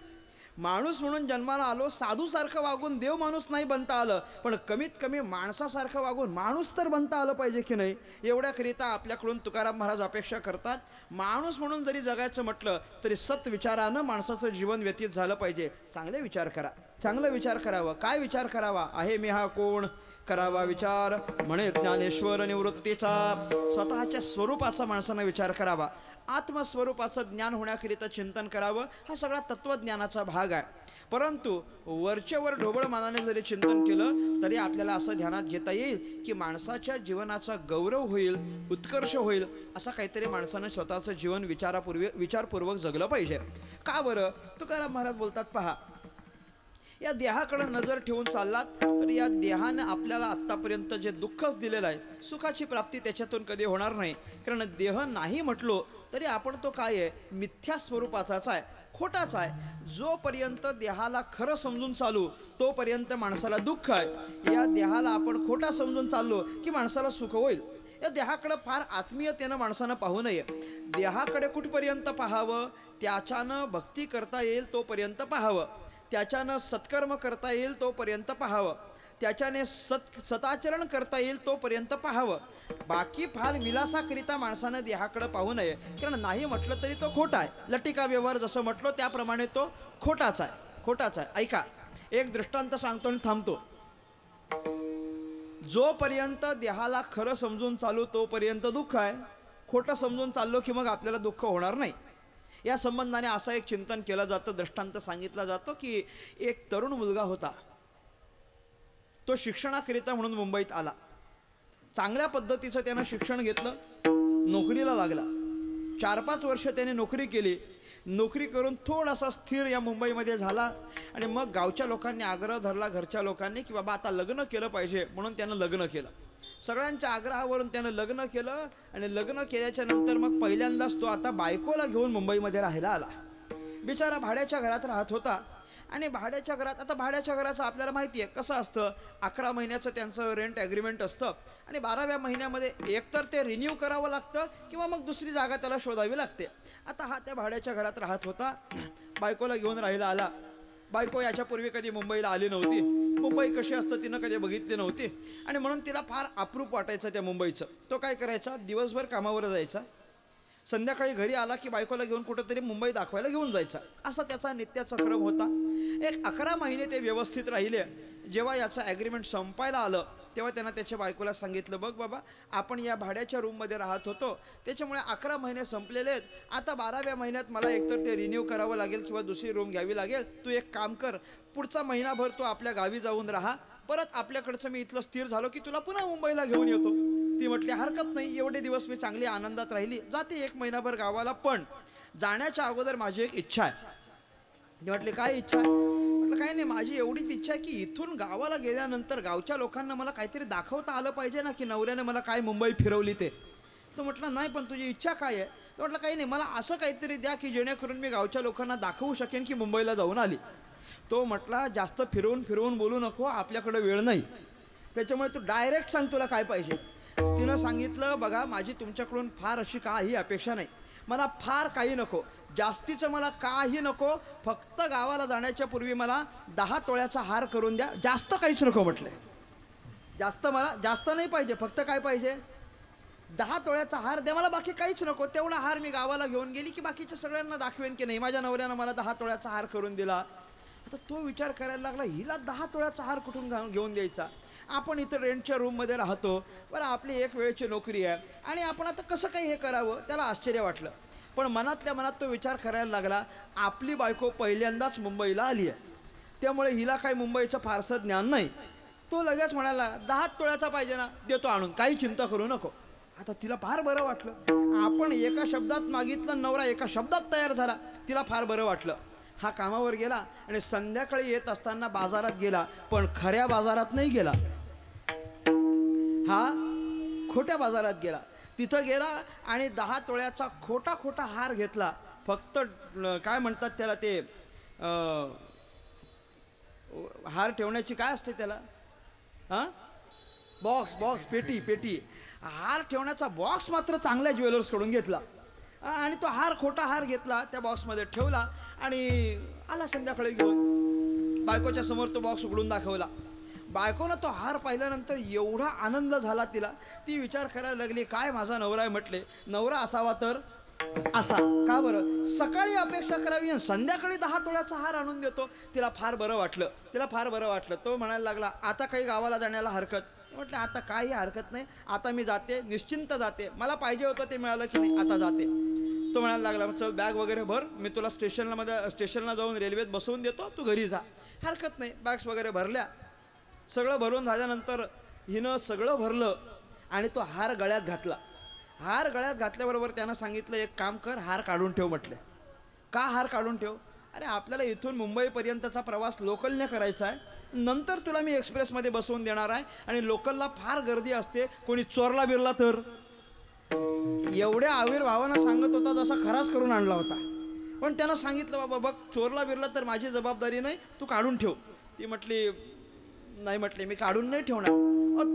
माणूस म्हणून जन्माला आलो, साधूसारखं वागून देव माणूस नाही बनता आलं, पण कमीत कमी माणसासारखं वागून माणूस तर बनता आलं पाहिजे की नाही? एवढ्याकरिता आपल्याकडून तुकाराम महाराज अपेक्षा करतात. माणूस म्हणून जरी जगायचं म्हटलं तरी सत्विचारानं माणसाचं जीवन व्यतीत झालं पाहिजे. चांगले विचार करा, चांगलं विचार करावं. काय विचार करावा? आहे मी हा कोण? करावा विचार म्हणे ज्ञानेश्वर निवृत्तीचा. स्वतःच्या स्वरूपाचा माणसानं विचार करावा. आत्मस्वरूपाचं ज्ञान होण्याकरिता चिंतन करावं. हा सगळा तत्त्वज्ञानाचा भाग आहे. परंतु वरचेवर ढोबळ मानाने जरी चिंतन केलं तरी आपल्याला असं ध्यानात घेता येईल की माणसाच्या जीवनाचा गौरव होईल, उत्कर्ष होईल, असा काहीतरी माणसानं स्वतःचं जीवन विचारपूर्वक जगलं पाहिजे. का बरं? तुकाराम महाराज बोलतात, पहा, या देहाकडे नजर ठेवून चाललात तर या देहानं आपल्याला आत्तापर्यंत जे दुःखच दिलेलं आहे, सुखाची प्राप्ती त्याच्यातून कधी होणार नाही. कारण देह नाही म्हटलो तरी आपण तो काय आहे? मिथ्या स्वरूपाचाच आहे, खोटाच आहे. जोपर्यंत देहाला खरं समजून चालू तोपर्यंत माणसाला दुःख आहे. या देहाला आपण खोटा समजून चाललो की माणसाला सुख होईल. या देहाकडे फार आत्मीयतेनं माणसानं पाहू नये. देहाकडे कुठपर्यंत पाहावं? त्याच्यानं भक्ती करता येईल तोपर्यंत पाहावं, त्याच्यानं सत्कर्म करता येईल तोपर्यंत पाहावं, त्याच्याने सताचरण करता येईल तोपर्यंत पाहावं. बाकी फाल विलासाकरिता माणसानं देहाकडे पाहू नये. कारण नाही म्हटलं तरी तो खोटा आहे. लटिका व्यवहार जसं म्हटलो त्याप्रमाणे तो खोटाच आहे. ऐका, एक दृष्टांत सांगतो आणि थांबतो. जोपर्यंत देहाला खरं समजून चालू तोपर्यंत दुःख आहे. खोटं समजून चाललो की मग आपल्याला दुःख होणार नाही. या संबंधाने असं एक चिंतन केलं जातं, दृष्टांत सांगितला जातो की एक तरुण मुलगा होता. तो शिक्षणाकरिता म्हणून मुंबईत आला. चांगल्या पद्धतीचं त्यानं शिक्षण घेतलं, नोकरीला लागला. 4-5 वर्ष त्याने नोकरी केली. नोकरी करून थोडासा स्थिर या मुंबईमध्ये झाला आणि मग गावच्या लोकांनी आग्रह धरला, घरच्या लोकांनी, की बाबा आता लग्न केलं पाहिजे. म्हणून त्यानं लग्न केलं. सगळ्यांच्या आग्रहावरून त्यानं लग्न केलं आणि लग्न केल्याच्या नंतर मग पहिल्यांदाच तो आता बायकोला घेऊन मुंबईमध्ये राहायला आला. बिचारा भाड्याच्या घरात राहत होता आणि भाड्याच्या घराचं आपल्याला माहिती आहे कसं असतं. 11 महिन्याचं त्यांचं रेंट ॲग्रीमेंट असतं आणि 12व्या महिन्यामध्ये एकतर ते रिन्यू करावं लागतं किंवा मग दुसरी जागा त्याला शोधावी लागते. आता हा त्या भाड्याच्या घरात राहत होता, बायकोला घेऊन राहायला आला. बायको याच्यापूर्वी कधी मुंबईला आली नव्हती, मुंबई कशी असतं तिनं कधी बघितली नव्हती आणि म्हणून तिला फार अप्रूप वाटायचं त्या मुंबईचं. तो काय करायचा, दिवसभर कामावर जायचा, संध्याकाळी घरी आला की बायकोला घेऊन कुठंतरी मुंबई दाखवायला घेऊन जायचा. असा त्याचा नित्याचा क्रम होता. एक 11 महिने ते व्यवस्थित राहिले. जेव्हा याचं ॲग्रीमेंट संपायला आलं तेव्हा त्यानं त्याच्या बायकोला सांगितलं, बघ बाबा, आपण या भाड्याच्या रूममध्ये राहत होतो, त्याच्यामुळे 11 महिने संपलेले आहेत. आता 12व्या महिन्यात मला एकतर ते रिन्यू करावं लागेल किंवा दुसरी रूम घ्यावी लागेल. तू एक काम कर, पुढचा महिनाभर तू आपल्या गावी जाऊन राहा, परत आपल्याकडचं मी इथलं स्थिर झालो की तुला पुन्हा मुंबईला घेऊन येतो. ती म्हटली, हरकत नाही, एवढे दिवस मी चांगली आनंदात राहिली, जाते 1 महिनाभर गावाला, पण जाण्याच्या अगोदर माझी एक इच्छा आहे. ती म्हटली, काय इच्छा आहे? म्हटलं, काय नाही, माझी एवढीच इच्छा आहे की इथून गावाला गेल्यानंतर गावच्या लोकांना मला काहीतरी दाखवता आलं पाहिजे ना की नवऱ्याने मला काय मुंबई फिरवली ते. तो म्हटलं, नाही, पण तुझी इच्छा काय आहे? तो म्हटलं, काही नाही, मला असं काहीतरी द्या की जेणेकरून मी गावच्या लोकांना दाखवू शकेन की मुंबईला जाऊन आली. तो म्हटला, जास्त फिरवून बोलू नको, आपल्याकडे वेळ नाही. त्याच्यामुळे तू डायरेक्ट सांग तुला काय पाहिजे. तिनं सांगितलं, बघा माझी तुमच्याकडून फार अशी काही अपेक्षा नाही, मला फार काही नको, जास्तीचं मला काही नको, फक्त गावाला जाण्याच्या पूर्वी मला 10 तोळ्याचा हार करून द्या, जास्त काहीच नको म्हटलं. जास्त नाही पाहिजे, फक्त काय पाहिजे, 10 तोळ्याचा हार द्या मला, बाकी काहीच नको. तेवढा हार मी गावाला घेऊन गेली की बाकीच्या सगळ्यांना दाखवेन की नाही माझ्या नवऱ्यानं मला 10 तोळ्याचा हार करून दिला. आता तो विचार करायला लागला, हिला 10 तोळ्याचा हार कुठून घेऊन द्यायचा, आपण इथं रेंटच्या रूममध्ये राहतो, बरं आपली एक वेळची नोकरी आहे आणि आपण आता कसं काही हे करावं. त्याला आश्चर्य वाटलं, पण मनातल्या मनात तो विचार करायला लागला, आपली बायको पहिल्यांदाच मुंबईला आली आहे, त्यामुळे हिला काही मुंबईचं फारसं ज्ञान नाही. तो लगेच म्हणाला, 10 तोळ्याचा पाहिजे ना, देतो आणून, काही चिंता करू नको. आता तिला फार बरं वाटलं, आपण एका शब्दात मागितलं, नवरा एका शब्दात तयार झाला, तिला फार बरं वाटलं. हा कामावर गेला आणि संध्याकाळी येत असताना बाजारात गेला, पण खऱ्या बाजारात नाही गेला, हा खोट्या बाजारात गेला. तिथं गेला आणि 10 तोळ्याचा खोटा हार घेतला. फक्त काय म्हणतात त्याला, ते हार ठेवण्याची काय असते त्याला, हां बॉक्स पेटी हार ठेवण्याचा बॉक्स मात्र चांगल्या ज्वेलर्सकडून घेतला आणि तो खोटा हार घेतला, त्या बॉक्समध्ये ठेवला आणि आला संध्याकाळी घेऊन. बायकोच्या समोर तो बॉक्स उघडून दाखवला. बायकोनं तो हार पाहिल्यानंतर एवढा आनंद झाला तिला, ती विचार करायला लागली, काय माझा नवरा आहे म्हटले, नवरा असावा तर असा, का बरं सकाळी अपेक्षा करावी आणि संध्याकाळी 10 तोळ्याचा हार आणून देतो. तिला फार बरं वाटलं. तो म्हणायला लागला, आता काही गावाला जाण्याला हरकत. म्हटलं आता काही हरकत नाही, आता मी जाते, निश्चिंत जाते, मला पाहिजे होतं ते मिळालं की नाही, आता जाते. तो म्हणायला लागला, चल बॅग वगैरे भर, मी तुला स्टेशनला जाऊन रेल्वेत बसवून देतो, तू घरी जा. हरकत नाही. बॅग्स वगैरे भरल्या, सगळं भरून झाल्यानंतर हिनं सगळं भरलं आणि तो हार गळ्यात घातला. हार गळ्यात घातल्याबरोबर त्यानं सांगितलं, एक काम कर, हार काढून ठेव म्हटलं. का हार काढून ठेव, अरे आपल्याला इथून मुंबईपर्यंतचा प्रवास लोकलने करायचा आहे, नंतर तुला मी एक्सप्रेसमध्ये बसवून देणार आहे आणि लोकलला फार गर्दी असते, कोणी चोरला बिरला तर. एवढ्या आविर्भावानं सांगत होता जसा खराच करून आणला होता. पण त्यानं सांगितलं, बाबा बघ चोरला बिरला तर माझी जबाबदारी नाही, तू काढून ठेव. ती म्हटली, नाही म्हटले, मी काढून नाही ठेवणार.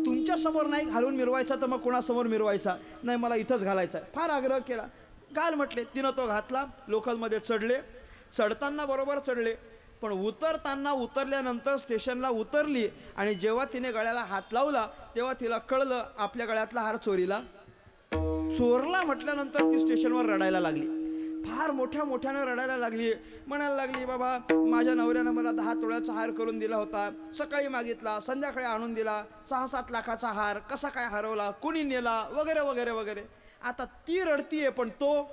तुमच्या समोर नाही घालून मिरवायचा तर मग कोणासमोर मिरवायचा, नाही मला इथंच घालायचा आहे. फार आग्रह केला, घाल म्हटले. तिनं तो घातला. लोकलमध्ये चढताना बरोबर चढले, पण उतरल्यानंतर स्टेशनला उतरली आणि जेव्हा तिने गळ्याला हात लावला तेव्हा तिला कळलं आपल्या गळ्यातला हार चोरला म्हटल्यानंतर ती स्टेशनवर रडायला लागली. फार मोठ्यानं रडायला लागली. म्हणायला लागली, बाबा माझ्या नवऱ्यानं मला 10 तोळ्याचा हार करून दिला होता, सकाळी मागितला, संध्याकाळी आणून दिला, 6-7 लाखाचा हार कसा काय हरवला, कुणी नेला, वगैरे वगैरे वगैरे. आता ती रडतीये, पण तो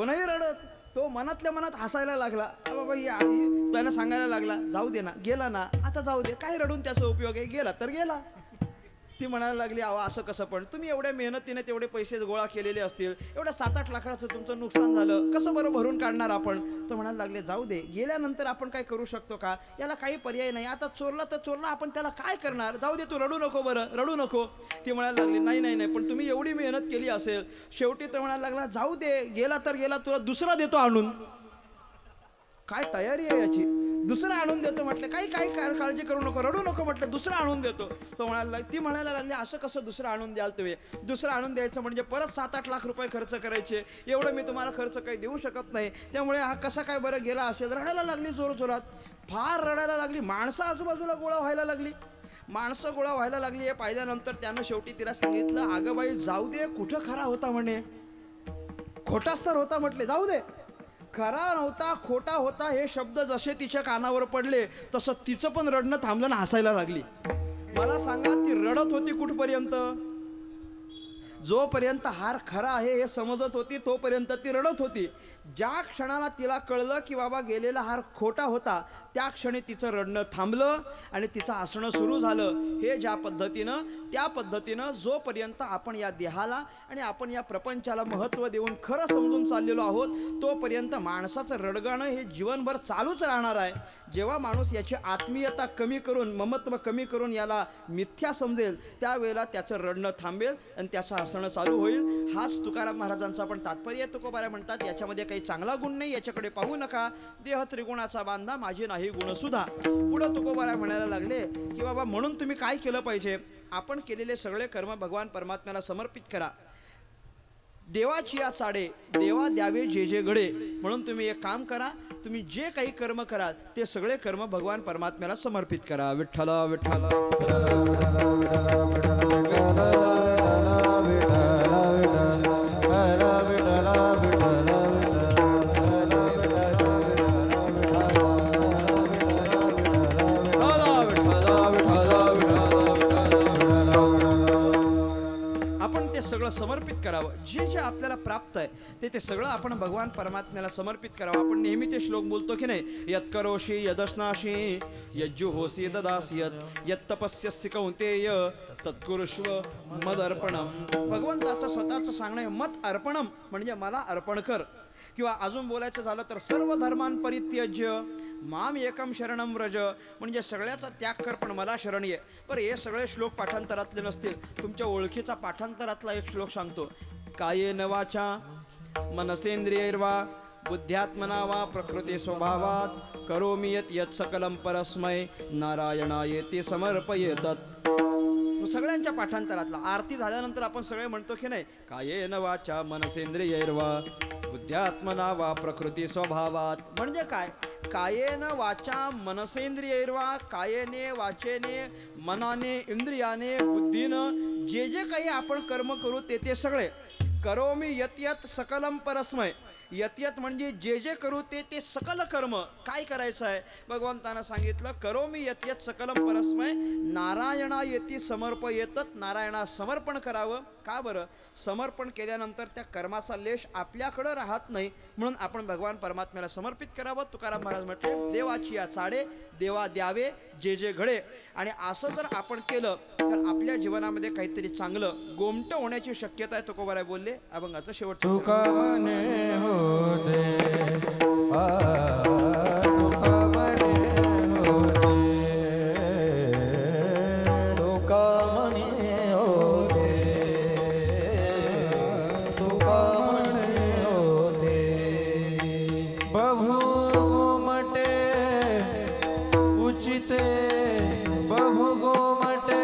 नाही रडत. तो मनातल्या मनात हसायला लागला. बाबा त्यानं सांगायला लागला, जाऊ दे ना, गेला ना, आता जाऊ दे, काही रडून त्याचा उपयोग आहे, गेला तर गेला. ती म्हणायला लागली, अहो असं कसं, पण तुम्ही एवढ्या मेहनतीने तेवढे पैसे गोळा केलेले असतील, एवढ्या 7-8 लाखाचं तुमचं नुकसान झालं, कसं बरं भरून काढणार आपण. तो म्हणायला लागले, जाऊ दे, गेल्यानंतर आपण काय करू शकतो का, याला काही पर्याय नाही, आता चोरला तर चोरला, आपण त्याला काय करणार, जाऊ दे, तू रडू नको, बरं रडू नको. ती म्हणायला लागली, नाही, पण तुम्ही एवढी मेहनत केली असेल. शेवटी तो म्हणायला लागला, जाऊ दे, गेला तर गेला, तुला दुसरा देतो आणून. काय तयारी आहे याची, दुसरं आणून देतो म्हटलं. काही काळजी करू नको, रडू नको म्हटलं, दुसरं आणून देतो. ती म्हणायला लागली, असं कसं दुसरं आणून द्याल तुम्ही, दुसरं आणून द्यायचं म्हणजे परत 7-8 लाख रुपये खर्च करायचे, एवढं मी तुम्हाला खर्च काही देऊ शकत नाही, त्यामुळे हा कसा काय बरं गेला असेल. रडायला लागली, जोरात फार रडायला लागली. माणसं आजूबाजूला गोळा व्हायला लागली. हे पाहिल्यानंतर त्यानं शेवटी तिला सांगितलं, अगं बाई जाऊ दे, कुठं खरा होता म्हणे, खोटाच तर होता म्हटले, जाऊ दे. खरा नव्हता, खोटा होता, हे शब्द जसे तिच्या कानावर पडले तसं तिचं पण रडणं थांबलं ना, हसायला लागली. मला सांगा, ती रडत होती कुठपर्यंत, जोपर्यंत हार खरा आहे हे समजत होती तोपर्यंत ती रडत होती. ज्या क्षणाला तिला कळलं की बाबा गेलेला हार खोटा होता, त्या क्षणी तिचं रडणं थांबलं आणि तिचं हसणं सुरू झालं. हे त्या पद्धतीनं जोपर्यंत आपण या देहाला आणि आपण या प्रपंचाला महत्त्व देऊन खरं समजून चाललेलो आहोत, तोपर्यंत माणसाचं रडगाणं हे जीवनभर चालूच राहणार आहे. जेव्हा माणूस याची आत्मीयता कमी करून, ममत्व कमी करून याला मिथ्या समजेल, त्यावेळेला त्याचं रडणं थांबेल आणि त्याचं हसणं चालू होईल. हाच तुकाराम महाराजांचा पण तात्पर्य. तुकोबारा म्हणतात, याच्यामध्ये काही चांगला गुण नाही, याच्याकडे पाहू नका. देह त्रिगुणाचा बांधा, माझी नाही नाही गुणसुधा. पुढं तुकोबाराय म्हणायला लागले की बाबा म्हणून तुम्ही काय केलं पाहिजे, आपण केलेले सगळे कर्म भगवान परमात्म्याला समर्पित करा. देवाची या चाडे देवा द्यावे जे जे घडे. म्हणून तुम्ही एक काम करा, तुम्ही जे काही कर्म कराल ते सगळे कर्म भगवान परमात्म्याला समर्पित करा. विठ्ठला विठ्ठला आपण ते सगळं समर्पित करावं. जे जे आपल्याला प्राप्त आहे ते सगळं आपण भगवान परमात्म्याला समर्पित करावं. आपण नेहमी ते श्लोक बोलतो की नाही, यत् करोषि यदश्नासि यज्जुहोसि ददासि यत् तपस्यसि कौन्तेय तत्कुरुष्व मदर्पणम. भगवंताचं स्वतःचं सांगणं आहे, मत अर्पणम म्हणजे मला अर्पण कर. किंवा अजून बोलायचं झालं तर सर्व धर्मान परित्यज्य माम एकम शरणम व्रज, म्हणजे सगळ्याचा त्याग कर पण मला शरण ये. पण हे सगळे श्लोक पाठांतरातले नसतील, तुमच्या ओळखीचा पाठांतरातला एक श्लोक सांगतो. कायेन वाचा मनसेंद्रियैर्वा बुद्ध्यात्मना वा प्रकृती स्वभावात करोमि यत् यत् सकलम परस्मै नारायणायेति समर्पयेतत्. सगळ्यांच्या पाठांतरातला. आरती झाल्यानंतर आपण सगळे म्हणतो की नाही, कायेन वाचा मनसेंद्रियैर्वा बुद्ध्यात्मना वा प्रकृती स्वभावात. म्हणजे काय, कायेन वाचा मनसेंद्रियैर्वा, कायेने वाचेने मनाने इंद्रियाने बुद्धीनं जे जे काही आपण कर्म करू ते सगळे करोमि यत् यत् सकलम परस्मै. यत् यत् म्हणजे जे जे करू ते सकल कर्म काय करायचं आहे, भगवंतानं सांगितलं करोमि यत् यत् सकलम परस्मै नारायणा येती समर्पयेतत्. नारायणा समर्पण करावं. का बरं, समर्पण केल्यानंतर त्या कर्माचा लेश आपल्याकडं राहत नाही, म्हणून आपण भगवान परमात्म्याला समर्पित करावं. तुकाराम महाराज म्हटले, देवाची या चाडे देवा द्यावे जे जे घडे. आणि असं जर आपण केलं तर आपल्या जीवनामध्ये काहीतरी चांगलं गोमटं होण्याची शक्यता आहे. तुकोबाराय बोलले. अभंगाचं शेवटचं तुका म्हणे होते तुका म्हणे होते तुका म्हणे होते तुका म्हणे होते बहु गोमटे उचिते बहु गोमटे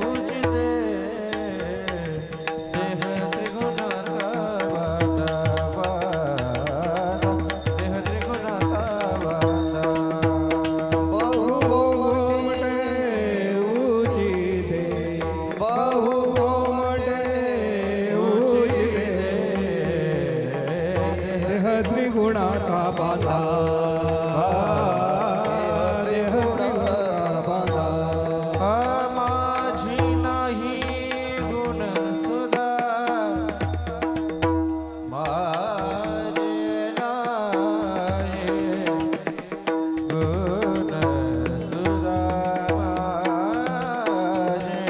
उचिते देह त्रिगुणाचा देह त्रिगुणाचा बहु गोमटे उचिते बहु गोमटे उचिते देह त्रिगुणाचा बाधा देह त्रिगुणाचा बाधा माझी नाही गुण सुधा माझे नाही गुण सुधा माझे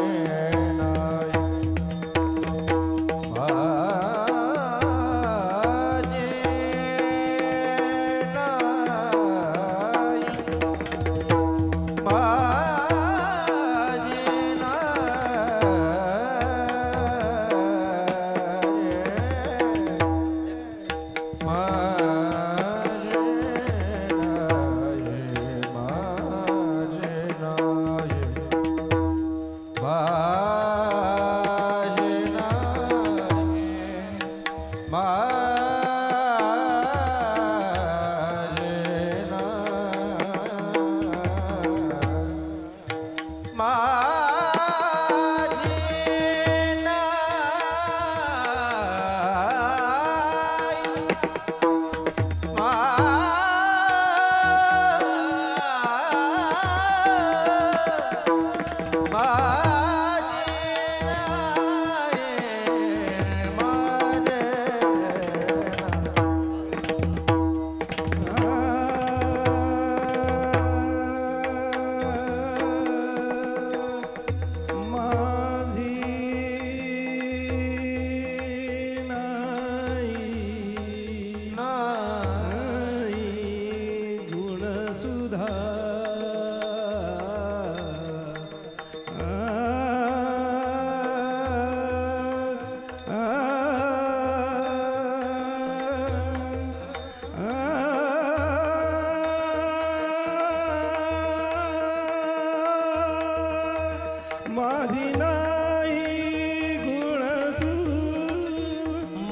माझी नाही गुण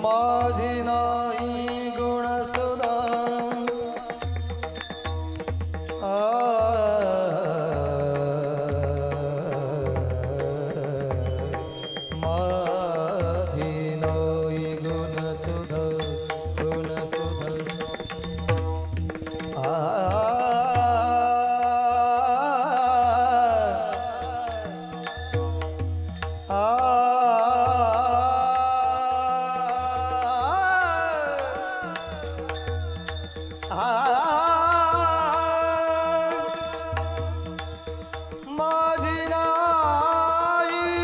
माझी नाही गुण सुधा माझी नाही गुण सुधा गुण माझी नाही गुण सुधा माझी नाही गुण सुधा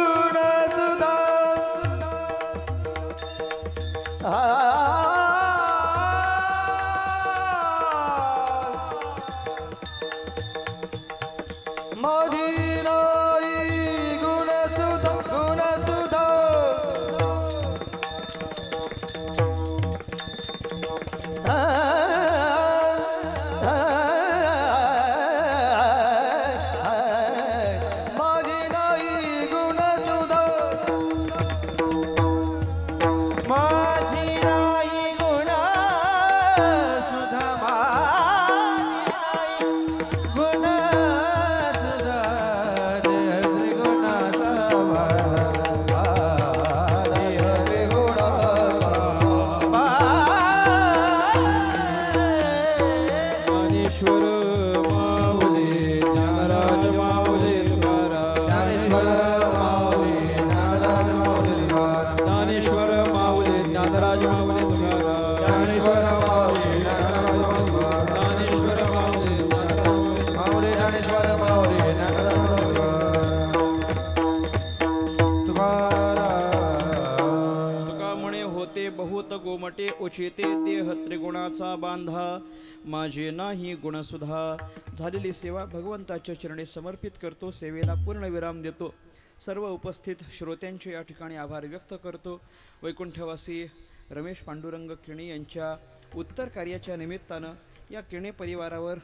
गुण सुधा माझी नाही गुण सुधा माझी नाही गुण सुधा गुण सुधा ज्ञानेश्वर माऊली ज्ञानराज माऊली तुकाराम ज्ञानेश्वर माऊली ज्ञानराज माऊली तुकाराम ज्ञानेश्वर माऊली ज्ञानराज माऊली तुकाराम ज्ञानेश्वर माऊली ज्ञानराज माऊली माऊली ज्ञानेश्वर माऊली ज्ञानराज तुका म्हणे होते बहुत गोमटे उचिते देह त्रिगुणाचा बांधा माझे नाही गुणसुधा. झालेली सेवा भगवंताच्या चरणी समर्पित करतो. सेवेला पूर्ण विराम देतो. सर्व उपस्थित श्रोत्यांचे या ठिकाणी आभार व्यक्त करतो. वैकुंठवासी रमेश पांडुरंग किणी यांच्या उत्तर कार्याच्या निमित्तानं या किणी परिवारावर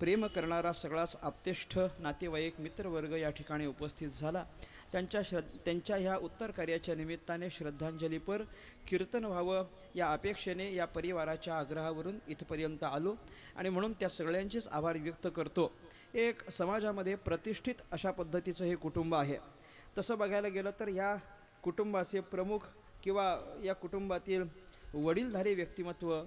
प्रेम करणारा सगळाच आप्तेष्ठ नातेवाईक मित्रवर्ग या ठिकाणी उपस्थित झाला. त्यांच्या ह्या उत्तर कार्याच्या निमित्ताने श्रद्धांजलीपर कीर्तन व्हावं या अपेक्षेने या परिवाराच्या आग्रहावरून इथपर्यंत आलो आणि म्हणून त्या सगळ्यांचेच आभार व्यक्त करतो. एक समाजामध्ये प्रतिष्ठित अशा पद्धतीचं हे कुटुंब आहे. तसं बघायला गेलं तर या कुटुंबाचे प्रमुख किंवा या कुटुंबातील वडीलधारी व्यक्तिमत्व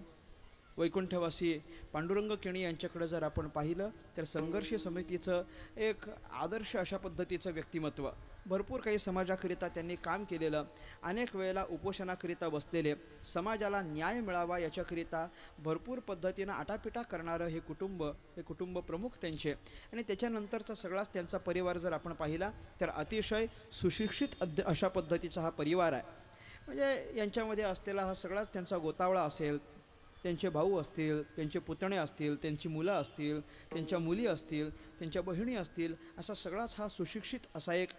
वैकुंठवासी पांडुरंग किणी यांच्याकडे जर आपण पाहिलं तर संघर्ष समितीचं एक आदर्श अशा पद्धतीचं व्यक्तिमत्व. भरपूर काही समाजाकरिता त्यांनी काम केलेलं, अनेक वेळेला उपोषणाकरिता बसलेले, समाजाला न्याय मिळावा याच्याकरिता भरपूर पद्धतीनं आटापिटा करणारं हे कुटुंब प्रमुख त्यांचे. आणि त्याच्यानंतरचा सगळाच त्यांचा परिवार जर आपण पाहिला तर अतिशय सुशिक्षित अशा पद्धतीचा हा परिवार आहे. म्हणजे यांच्यामध्ये असलेला हा सगळाच त्यांचा गोतावळा असेल, त्यांचे भाऊ असतील, त्यांचे पुतणे असतील, त्यांची मुलं असतील, त्यांच्या मुली असतील, त्यांच्या बहिणी असतील, असा सगळाच हा सुशिक्षित असा एक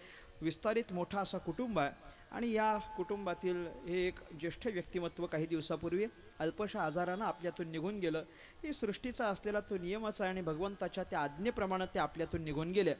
विस्तारित मोठा असा कुटुंब आहे. आणि या कुटुंबातील हे एक ज्येष्ठ व्यक्तिमत्व काही दिवसापूर्वी अल्पशा आजारानं आपल्यातून निघून गेलं. ही सृष्टीचा असलेला तो नियमच आहे आणि भगवंताच्या त्या आज्ञेप्रमाणे ते आपल्यातून निघून गेले.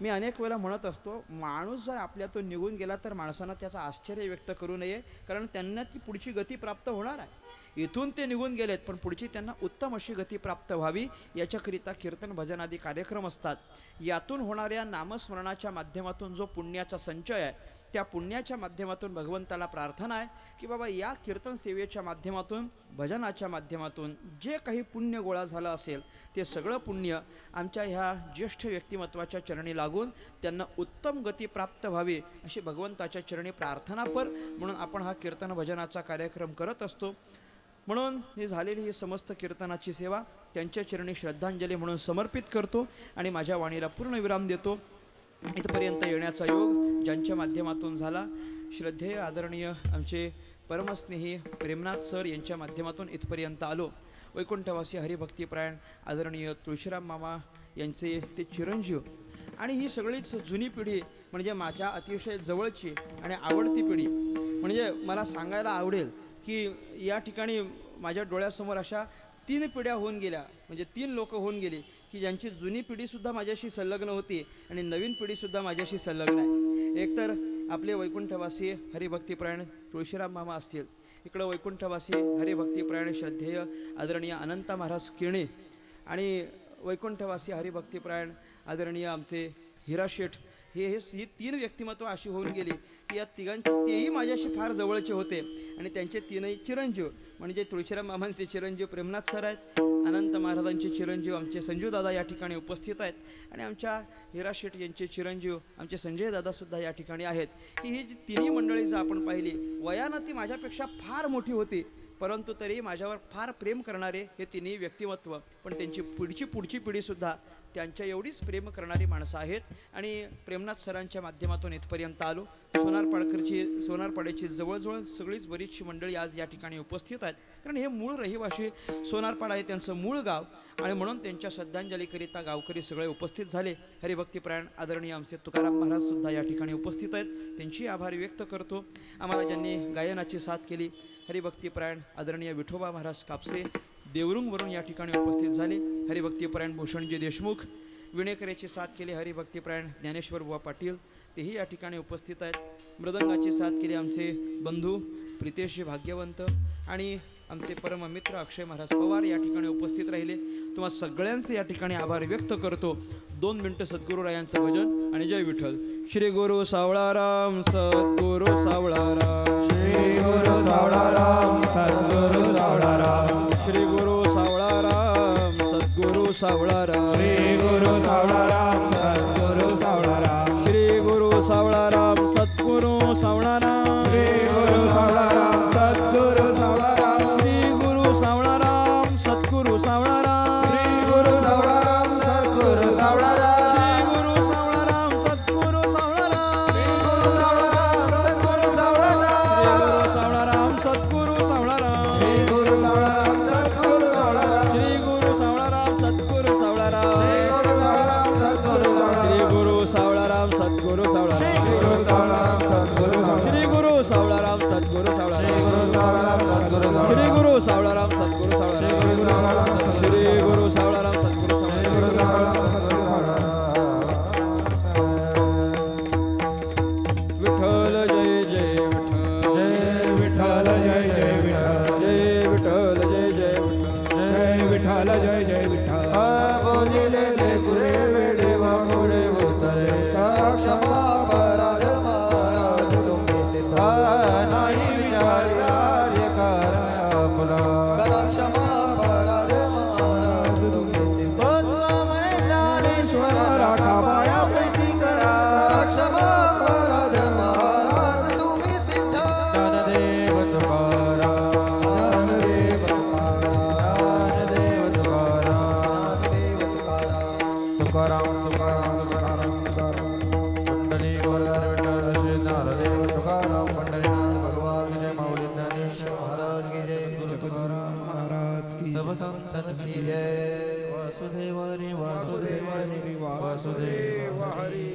मी अनेक वेळा म्हणत असतो, माणूस जर आपल्यातून निघून गेला तर माणसानं त्याचं आश्चर्य व्यक्त करू नये, कारण त्यांना ती पुढची गती प्राप्त होणार आहे. इथून ते निघून गेलेत पण पुढची त्यांना उत्तम अशी गती प्राप्त व्हावी याच्याकरिता कीर्तन भजन आदी कार्यक्रम असतात. यातून होणाऱ्या नामस्मरणाच्या माध्यमातून जो पुण्याचा संचय आहे त्या पुण्याच्या माध्यमातून भगवंताला प्रार्थना आहे की बाबा या कीर्तन सेवेच्या माध्यमातून भजनाच्या माध्यमातून जे काही पुण्य गोळा झालं असेल ते सगळं पुण्य आमच्या ह्या ज्येष्ठ व्यक्तिमत्वाच्या चरणी लागून त्यांना उत्तम गती प्राप्त व्हावी अशी भगवंताच्या चरणी प्रार्थनापर म्हणून आपण हा कीर्तन भजनाचा कार्यक्रम करत असतो. म्हणून ही झालेली ही समस्त कीर्तनाची सेवा त्यांच्या चरणी श्रद्धांजली म्हणून समर्पित करतो आणि माझ्या वाणीला पूर्ण विराम देतो. इथपर्यंत येण्याचा योग ज्यांच्या माध्यमातून झाला, श्रद्धेय आदरणीय आमचे परमस्नेही प्रेमनाथ सर यांच्या माध्यमातून इथपर्यंत आलो. वैकुंठवासी हरिभक्तीपरायण आदरणीय तुळशीराम मामा यांचे ते चिरंजीव आणि ही सगळीच जुनी पिढी म्हणजे माझ्या अतिशय जवळची आणि आवडती पिढी. म्हणजे मला सांगायला आवडेल की या ठिकाणी माझ्या डोळ्यासमोर अशा 3 पिढ्या होऊन गेल्या, म्हणजे 3 लोक होऊन गेली की ज्यांची जुनी पिढीसुद्धा माझ्याशी संलग्न होती आणि नवीन पिढीसुद्धा माझ्याशी संलग्न आहे. एकतर आपले वैकुंठवासी हरिभक्तीपरायण तुळशीराम मामा असतील, इकडं वैकुंठवासी हरिभक्तीपरायण श्रद्धेय आदरणीय अनंत महाराज किरणे आणि वैकुंठवासी हरिभक्तीपरायण आदरणीय आमचे हिरा शेठ ही 3 व्यक्तिमत्व अशी होऊन गेली की या तिघांचे तेही माझ्याशी फार जवळचे होते आणि त्यांचे 3ही चिरंजीव म्हणजे तुळशीराम मामांचे चिरंजीव प्रेमनाथ सर आहेत, अनंत महाराजांचे चिरंजीव आमचे संजू दादा या ठिकाणी उपस्थित आहेत आणि आमच्या हिरा शेठ यांचे चिरंजीव आमचे संजय दादासुद्धा या ठिकाणी आहेत. ही जी तिन्ही मंडळी जर आपण पाहिली वयानं ती माझ्यापेक्षा फार मोठी होती, परंतु तरी माझ्यावर फार प्रेम करणारे हे तिन्ही व्यक्तिमत्व, पण त्यांची पुढची पिढीसुद्धा त्यांच्या एवढीच प्रेम करणारी माणसं आहेत. आणि प्रेमनाथ सरांच्या माध्यमातून इथपर्यंत आलो. सोनारपाड्याची जवळजवळ सगळीच बरीचशी मंडळी आज या ठिकाणी उपस्थित आहेत, कारण हे मूळ रहिवाशी सोनारपाडा आहे, त्यांचं मूळ गाव, आणि म्हणून त्यांच्या श्रद्धांजलीकरिता गावकरी सगळे उपस्थित झाले. हरिभक्तीपरायण आदरणीय आमचे तुकाराम महाराज सुद्धा या ठिकाणी उपस्थित आहेत, त्यांची आभार व्यक्त करतो. आम्हाला ज्यांनी गायनाची साथ केली हरिभक्तीपरायण आदरणीय विठोबा महाराज कापसे देवरुंगवरून या ठिकाणी उपस्थित झाले. हरिभक्तीपरायण भूषणजी देशमुख विणेकऱ्याची साथ केली हरिभक्तीपरायण ज्ञानेश्वर बुवा पाटील तेही या ठिकाणी उपस्थित आहेत. मृदंगाची साथ केली आमचे बंधू प्रितेशजी भाग्यवंत आणि आमचे परममित्र अक्षय महाराज पवार या ठिकाणी उपस्थित राहिले. तुम्हा सगळ्यांचे या ठिकाणी आभार व्यक्त करतो. 2 मिनिटं सद्गुरुरायांचं भजन आणि जय विठ्ठल. श्री गुरु सावळाराम सद्गुरु सावळाराम, श्री गुरु सावळाराम सद्गुरु सावळाराम, श्री गुरु सावळाराम सद्गुरु सावळाराम, श्री गुरु सावळाराम सद्गुरु सावळाराम, श्री गुरु सावळाराम सद्गुरु सावळाराम, श्री गुरु सावळाराम सद्गुरु सावळाराम, श्री गुरु सावळाराम सद्गुरु सावळाराम, श्री गुरु सावळाराम सद्गुरु सावळाराम, श्री गुरु सावळाराम सद्गुरु सावळाराम, श्री गुरु सावळाराम सद्गुरु सावळाराम, श्री गुरु सावळाराम सद्गुरु सावळाराम, श्री गुरु सावळाराम सद्गुरु सावळाराम, श्री गुरु सावळाराम सद्गुरु सावळाराम, श्री गुरु सावळाराम सद्गुरु सावळाराम, श्री गुरु सावळाराम सद्गुरु सावळाराम, श्री गुरु सावळाराम श्री गुरु सावळाराम सद्गुरु सद्गुरु सावळाराम, सावळाराम, श्री गुरु सावळाराम सद्गुरु सावळाराम. विठ्ठल जय जय विठ्ठल, जय विठ्ठल जय जय विठ्ठल, जय विठ्ठल जय जय जय विठ्ठल जय जय विठ्ठल. बोलिले लेकुरे वेडे वाकुडे उतरे क्षमा अपराध महाराज तुम्ही सिद्ध नाही विचारी कार्य आपला, करा क्षमा अपराध महाराज तुम्ही सिद्ध तुला म्हणे ज्ञानेश्वर राखा बाया भेटी करा, करा क्षमा अपराध महाराज तुम्ही सिद्ध ज्ञानदेव तुकाराम, ज्ञानदेव तुकाराम, ज्ञानदेव तुकाराम, ज्ञानदेव तुकाराम. तुकाराम तुकाराम तुकाराम तुकाराम. कुंडली गोरधर विठ्ठल श्री ज्ञानदेव तुकाराम, पंढरीनाथ भगवान जय माऊली ज्ञानेश्वर महाराज की जय, गुरु तुकाराम महाराज की सब संतन की जय. वासुदेव हरी वासुदेव हरी वासुदेव हरी.